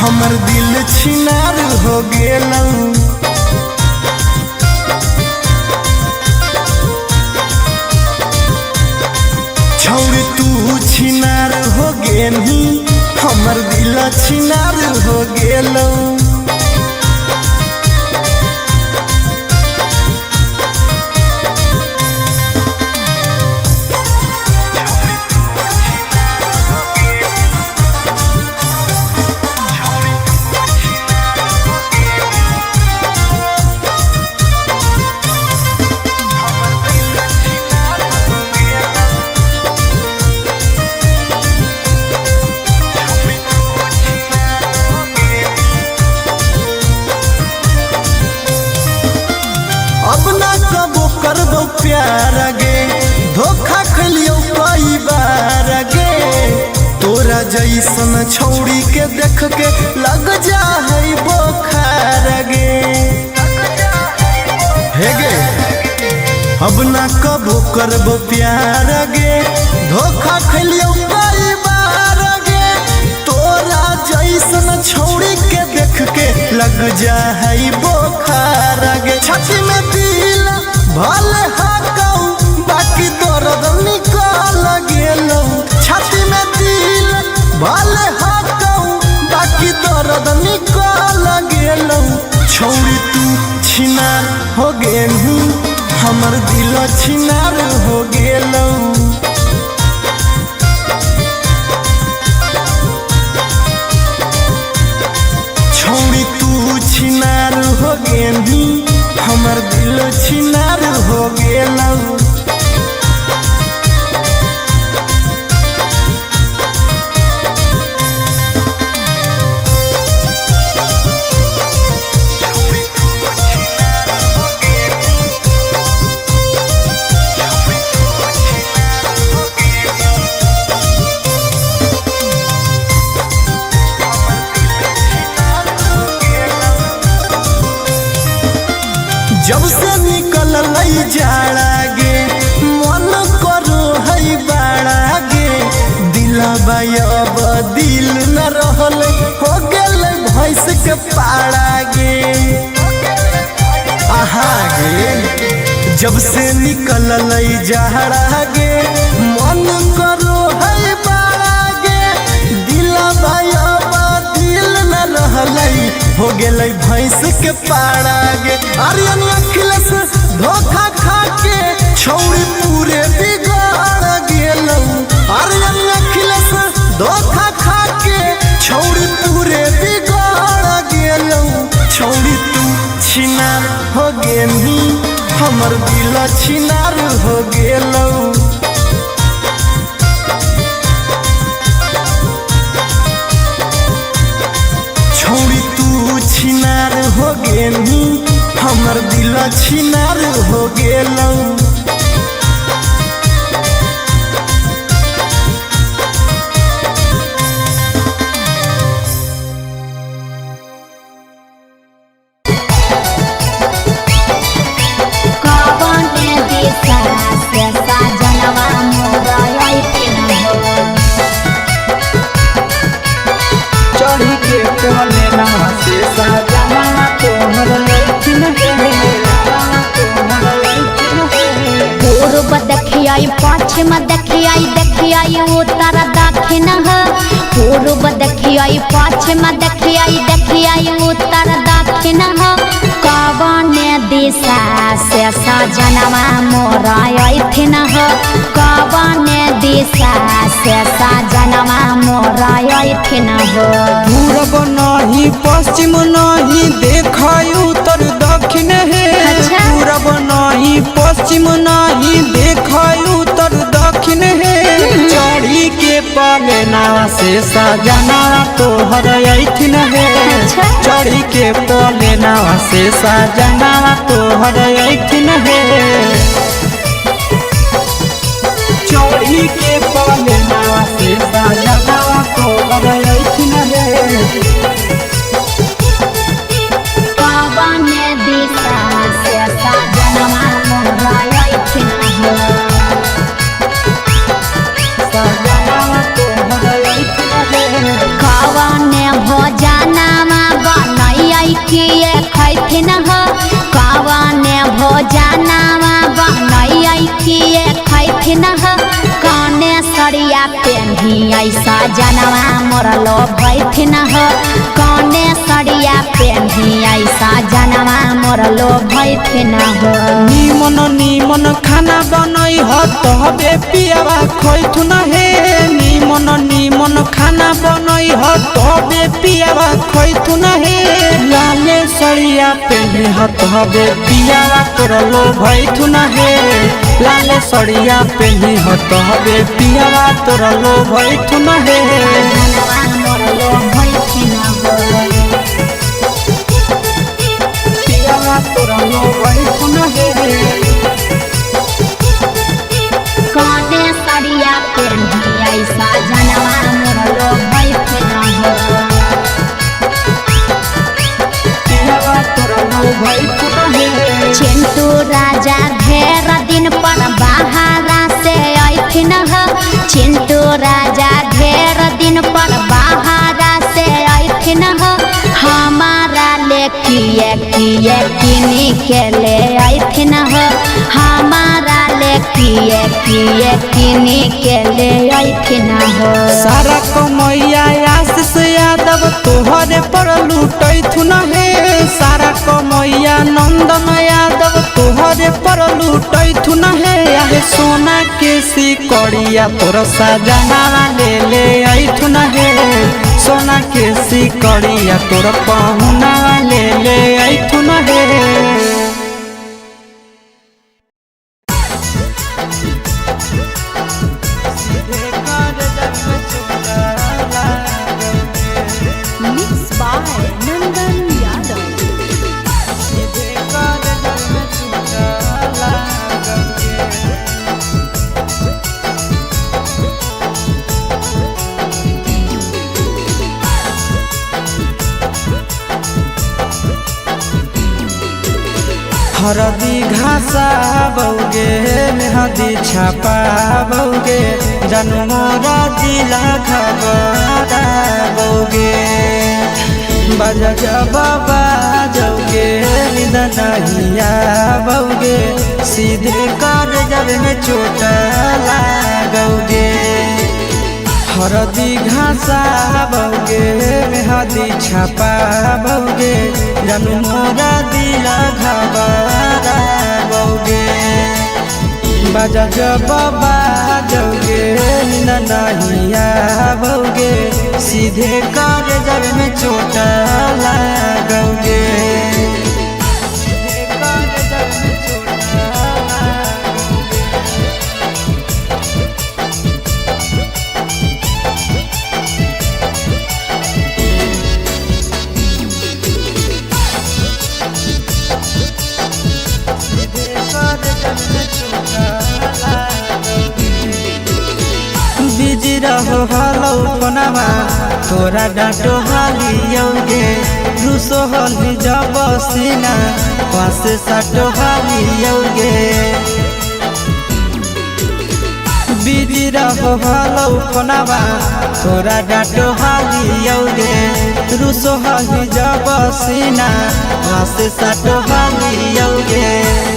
हमर दिल छिनार हो गेलौ। छौड़ी तू छिनार हो गेली, छिनार हो गेलो। अब ना कबो करबो प्यार गे, धोखा खलियो कई बार गे। तोरा जैसन छौड़ी के देख के लग जा है बोखार गे। हे गे अब ना कबो करबो प्यार गे, धोखा खलियो कई बार गे। तोरा जैसन छौड़ी के देख के लग जा है बोखार गे। छाती में दिल भले हाकौ, बाकी दर्द निकल गेलौ। छाती में दिल भले हाकौ, बाकी दर्द निकल गेलौ। छौड़ी तू छिनार हो गेलू, हमर दिल छिनार हो गेलौ। छौड़ी तू छिनार हो गेलू, हमर दिल छिनार हो गेलौ। जब से निकल जाड़ा गे, मन करो है बाड़ा गे। दिलबा अब दिल न रहल, हो गेल भैंस के पाड़ा गे। आहा गे जब से निकल जाड़ा गे, मन करो है बाड़ा गे। दिलबा अब दिल न रहल, हो गेल भैंस के पाड़ा गे। आर्यन अखिलेश धोखा खा के छौड़ी पूरे बिगड़ गेलौ। आर्यन अखिलेश धोखा खा के छौड़ी पूरे बिगड़ गेलौ। छौड़ी तू छिनार हो गेलही, हमर दिल छिनार हो गेलौ। छौड़ी तू छिनार हो गेलही, हमर दिल छिनार हो गेलौ। चढ़ी के कोले नवा से सजना तोहर लैथिन हे। पूर्व देखियाई पश्चिम देखियाई, देखियाई उत्तर दक्षिण है। पूर्व देखियाई पश्चिम देखियाई, देखियाई उत्तर दक्षिण है। कवन दिशा से सजनवा मोरा अइथिन है। कवन दिशा से सजनवा मोरा अइथिन है। पूरब नहीं पश्चिम नहीं, देखाई उत्तर दक्षिण है। अच्छा। पूरब नहीं पश्चिम नहीं, देखाई उत्तर दक्षिण है। चढ़ी के पलेना से सजना तोहर अइथिन है। अच्छा। चढ़ी के पलेना से सजना तोहर अइथिन है। चढ़ी के पलेना से सजना तोहर अइथिन है। कवन दिशा से सजनवा मोरा अइथिन है। सजना तोहर अइथिन है। कवन भोजनमा बनैयै किए खैथिन है। कवन भोजनमा बनैयै किए खैथिन है। काने सरिया पेन पेन्ही ऐसा जनवा मोरलो भैथिन हो कौने सड़िया पेन्ही ऐसा जनवा मोरलो भैथिन हो निमन निमन खाना बनई ह तबे पियावा खैथुन हे निमन निमन खाना बनई ह तबे पियावा खैथुन हे लाले सड़िया पेन्ही ह तबे पियावा तोरलो भैथुन हे लाले सड़िया पेन्ही ह तबे पियावा तोरलो भैथुन हे जनवा मोरलो भैथिन हो पियावा तोरलो भैथुन हे कौने सड़िया पेन्ही ऐसा जनवा मोरलो भैथिन हो पियावा तोरलो भैथुन हे चिंटू राजा ढेर दिन पर बाहरा से ऐथिन हो चिंटू राजा ढेर दिन पर बाहरा से ऐथिन हो हमारा ले किए किनी के ले ऐथिन हो हमारा ले किए किनी के ले ऐथिन हो सारा कमैया आशीष यादव तोहरे पर लूटैथुन हे सारा कमैया नंदन यादव तोहरे पर लूटैथुन हे आहे सोना के सिकड़िया तोर सजना ले ऐथुन हे सोना के सिकड़िया तोर पहुना ले ऐथुन हे Mixed by Nandan Yadav. हरदी घासा बौगे मेहदी छापा बौगे जनमोरा दिला खबरा बौगे बजा जबाबा जौगे निदनहिया बौगे सीधे कर जब में चोट लागोगे हरदी घासा बौगे मेहदी छापा बौगे जनमोरा दिला घबरा बौगे बजा जबाबा जौगे नहिया बौगे सीधे कर जब में चोट लागोगे बिजी रहो हलो कोनामा तोरा डांटो हालियोगे रूसो हली जब सीना पासे साटो हालियोगे बिजी रहो हलो कोनामा तोरा डांटो हालियोगे रूसो हली जब सीना पासे साटो हालियोगे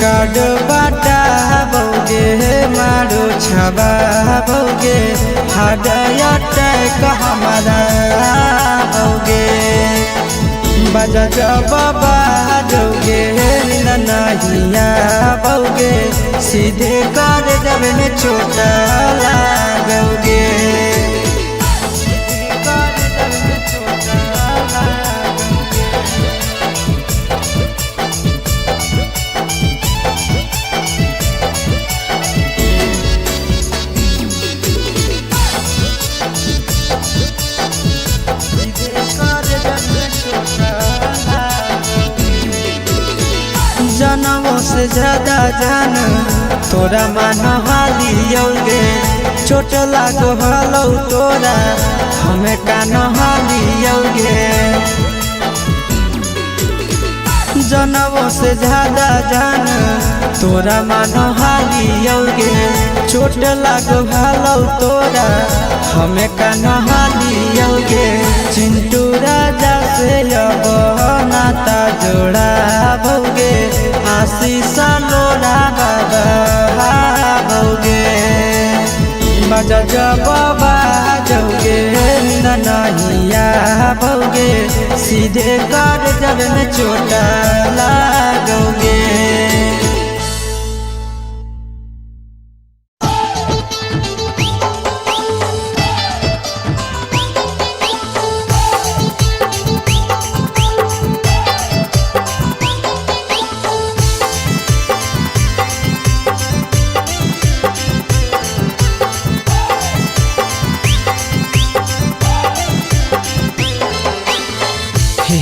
काड बाटा बौगे मारो छबा बौगे हाडया टैक हमारा बौगे बजा जबाबा जौगे नहिया बौगे सीधे कर जब में चोट लागोगे जनमों से ज्यादा जान तोरा मान हालियोगे चोट लागो हलो तोरा हमें कान हालियोगे जनमों से ज्यादा जान तोरा मान हालियोगे चोट लागो हलो तोरा हमें कान हालियोगे चिंटू राजा से अब नाता जोड़ा भोगे आशीष लोड़ा बाबा भोगे बजा बाबा सीधे कर जब में चोट लागोगे।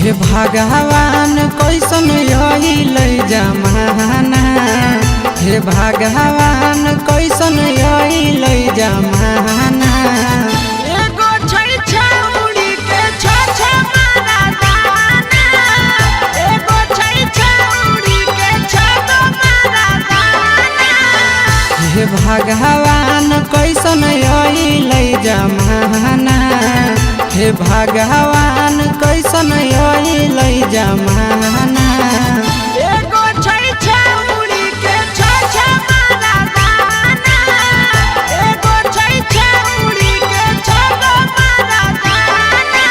हे भगवान कैसन अइल जमाना, हे भगवान कैसन अइल जमाना। एगो छै छौरी के छ मारा दाना, एगो छै छौरी के छ मारा दाना। हे भगवान कैसन अइल जमाना, हे भगवान कैसन अइल जमाना। एगो छै छौरी के छ मारा दाना, एगो छै छौरी के छ मारा दाना।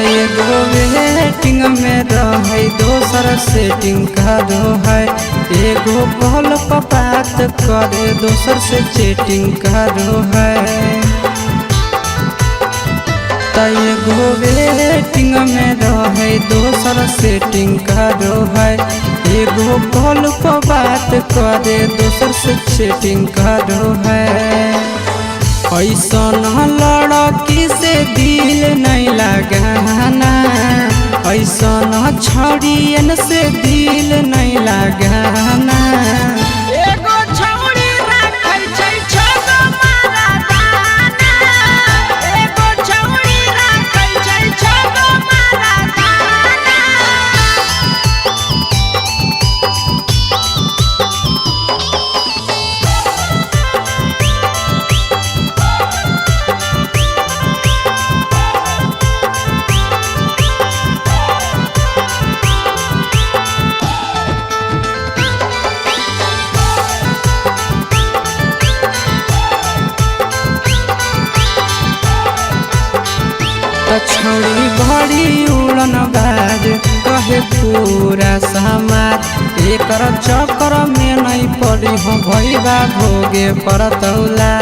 एगो वेटिंग में रहे दोसर सेटिंग करो है, एगो कॉल पर बात करे दोसर से चैटिंग करो है। एगो वेटिंग में रहे दोसर सेटिंग करो है, एगो कॉल पर बात करे दोसर से चैटिंग करो है। ऐसन लड़की से दिल नहीं लगाना, ऐसन छड़ियन से दिल नहीं लगाना। एगो छौरी राखै छै छ मारा दाना, एगो छौरी राखै छै छ मारा दाना। छौरी बड़ी उड़न बाज कहे पूरा समाज, एकर चक्कर में नहीं पड़ी हो भैया भोगे परतौला।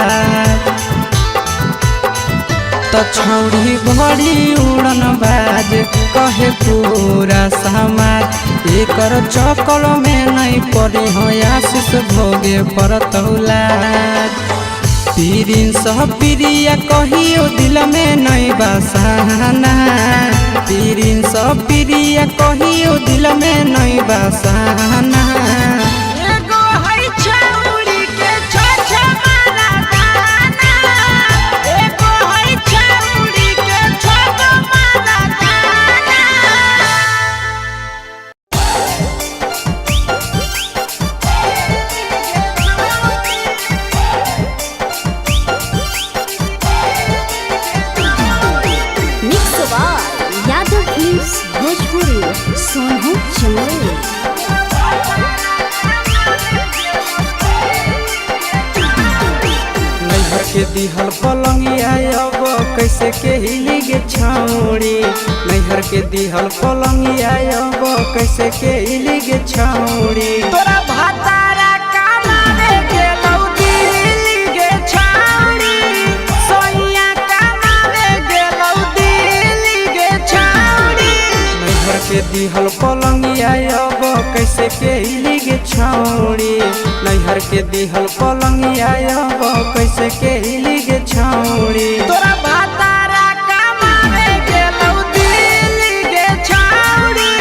छौरी बड़ी उड़न बाज कहे पूरा समाज, एकर चक्कर में नहीं पड़ी हो आशीष भोगे परतौला। पीरिन सह प्रिया कहियो दिल में नहीं बसाना, पीरिन सह प्रिया कहियो दिल में नहीं बसाना। एगो है छौरी के छ मारा दाना, एगो है छौरी के छ मारा दाना। यादव फिल्म्स भोजपुरी सोनू चंदेल। नैहर के दिहल पलंगिया अब कैसे के हिली गे छौरी, नैहर के दिहल पलंगिया अब कैसे के हिली गे छौरी। तोरा भातारा कमावे गेलौ दिल्ली गे छौरी, सोइया कमावे गेलौ दिल्ली गे छौरी। नैहर के दिहल पलंगिया अब कैसे के हिली गे छौरी, नैहर के दिहल पलंगिया अब कैसे के हिली गे छौरी। तोरा भातारा कमावे गेलौ दिल्ली गे छौरी,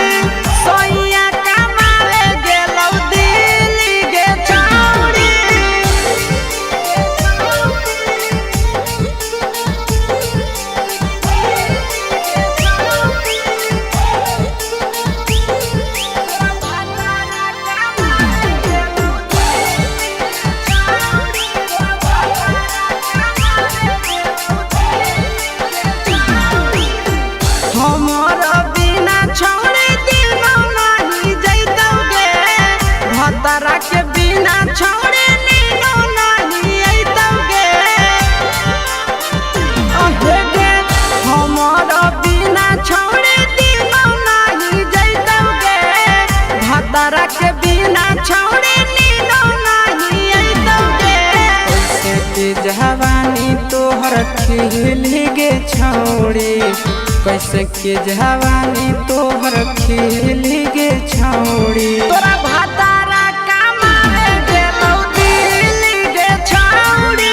सोइया कमावे गेलौ दिल्ली गे छौरी। भातारा कैसे के जवानी तोहर खिली गे छौड़ी तोरा भातारा कमाए गेलौ दिल्ली गे छौड़ी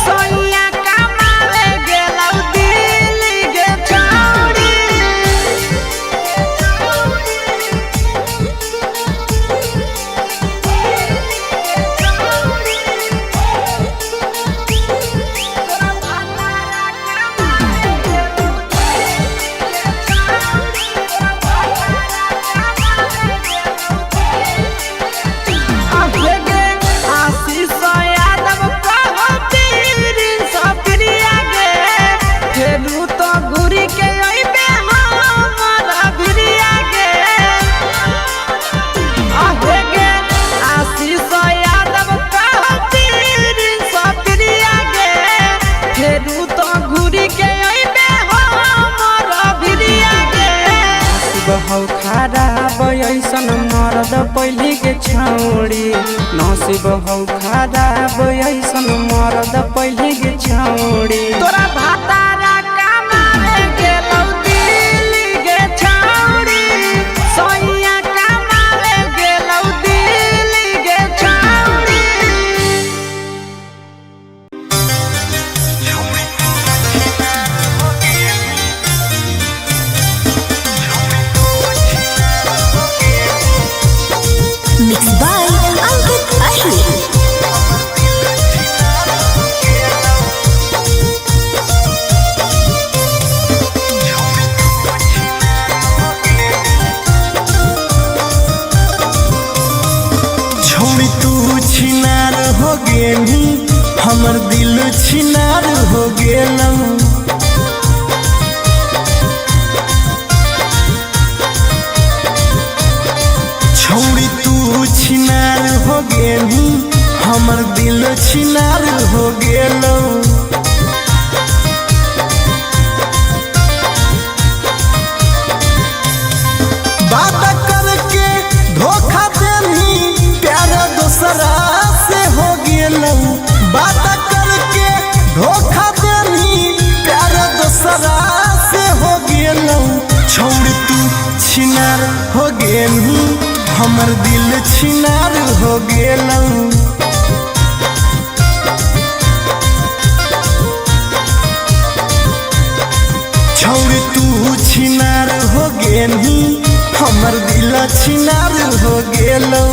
सोनिया कमाए गेलौ दिल्ली गे छौड़ी बहु खराब ऐसन मरद पहली के छौड़ी नसीब हौ खराब ऐसन मरद पहली के छौड़ी तोरा भातारा कमाए गेलौ दिल्ली गे छौड़ी सोनिया कमाए गेलौ दिल्ली गे छौड़ी Mixed by Ankit Ahir. छोड़ी तू छिनार हो गेली हमर दिल छिनार हो गेलौ छोड़ी तू छिनार हो गेली हमर दिल छिनार हो गेलौ बात करके धोखा देनी प्यार दूसरा से हो गेलौ बात करके धोखा देनी प्यार दूसरा से हो गेलौ छोड़ तू छिनार हो गेली हमर दिल छिनार हो गेलौ छोड़ तू छिनार हो गेली हमर दिल छिनार हो गेलौ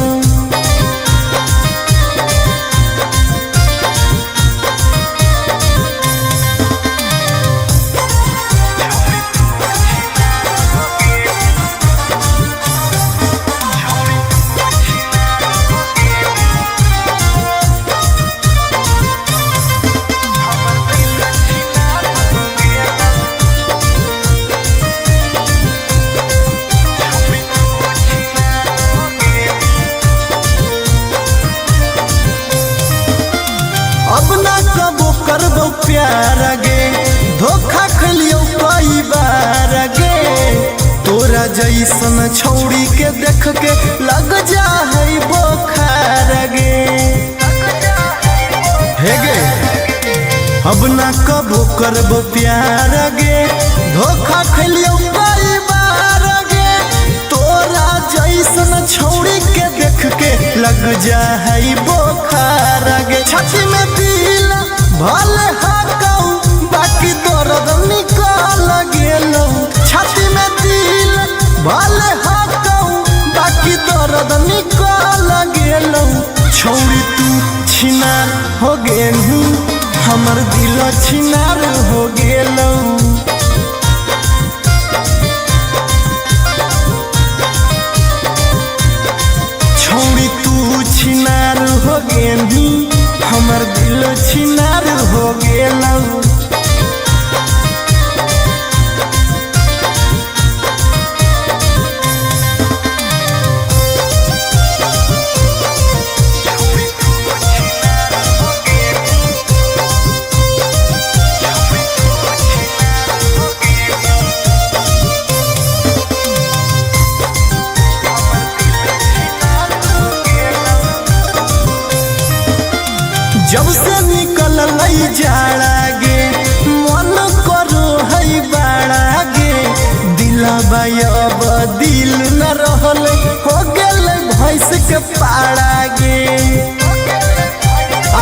अब ना कबो करबो प्यार गे धोखा खलियो कई बार गे तोरा जैसन छौड़ी के देख के लग जा है बोखार गे हे गे अब ना कबो करबो प्यार गे धोखा खलियो कई बार गे तोरा जैसन छौड़ी के देख के लग जा है बोखार गे छाती में दिल भले हाकौ बाकी दर्द निकल गेलौ छाती में दिल भले हाकौ बाकी दर्द निकल गेलौ छौड़ी तू छिनार हो गेलू हमर दिल छिनार हो गेलौ छौड़ी तू छिनार हो गेली हमर दिल छिनार हो गेलौ जब से निकल जाड़ा गे मन करो है बाड़ा गे दिल न रहल हो गेल भैंस के पाड़ा गे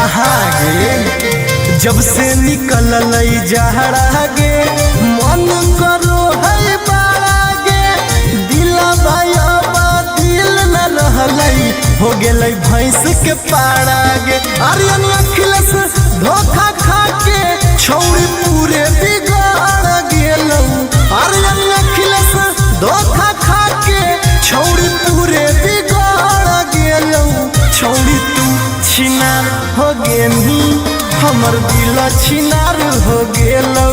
आहा गे जब से निकल जहरा गे मन करो है बाड़ा गे दिला बाबा दिल न रहल हो गेल भैंस के पाड़ा गे आर्यन अखिलेश धोखा खा के छौड़ी पूरे बिगाड़ गेल आर्यन अखिलेश धोखा खा के छौड़ी पूरे बिगाड़ गेल छौड़ी तू छिनार हो गेनी हमर दिल छिनार हो गेलौ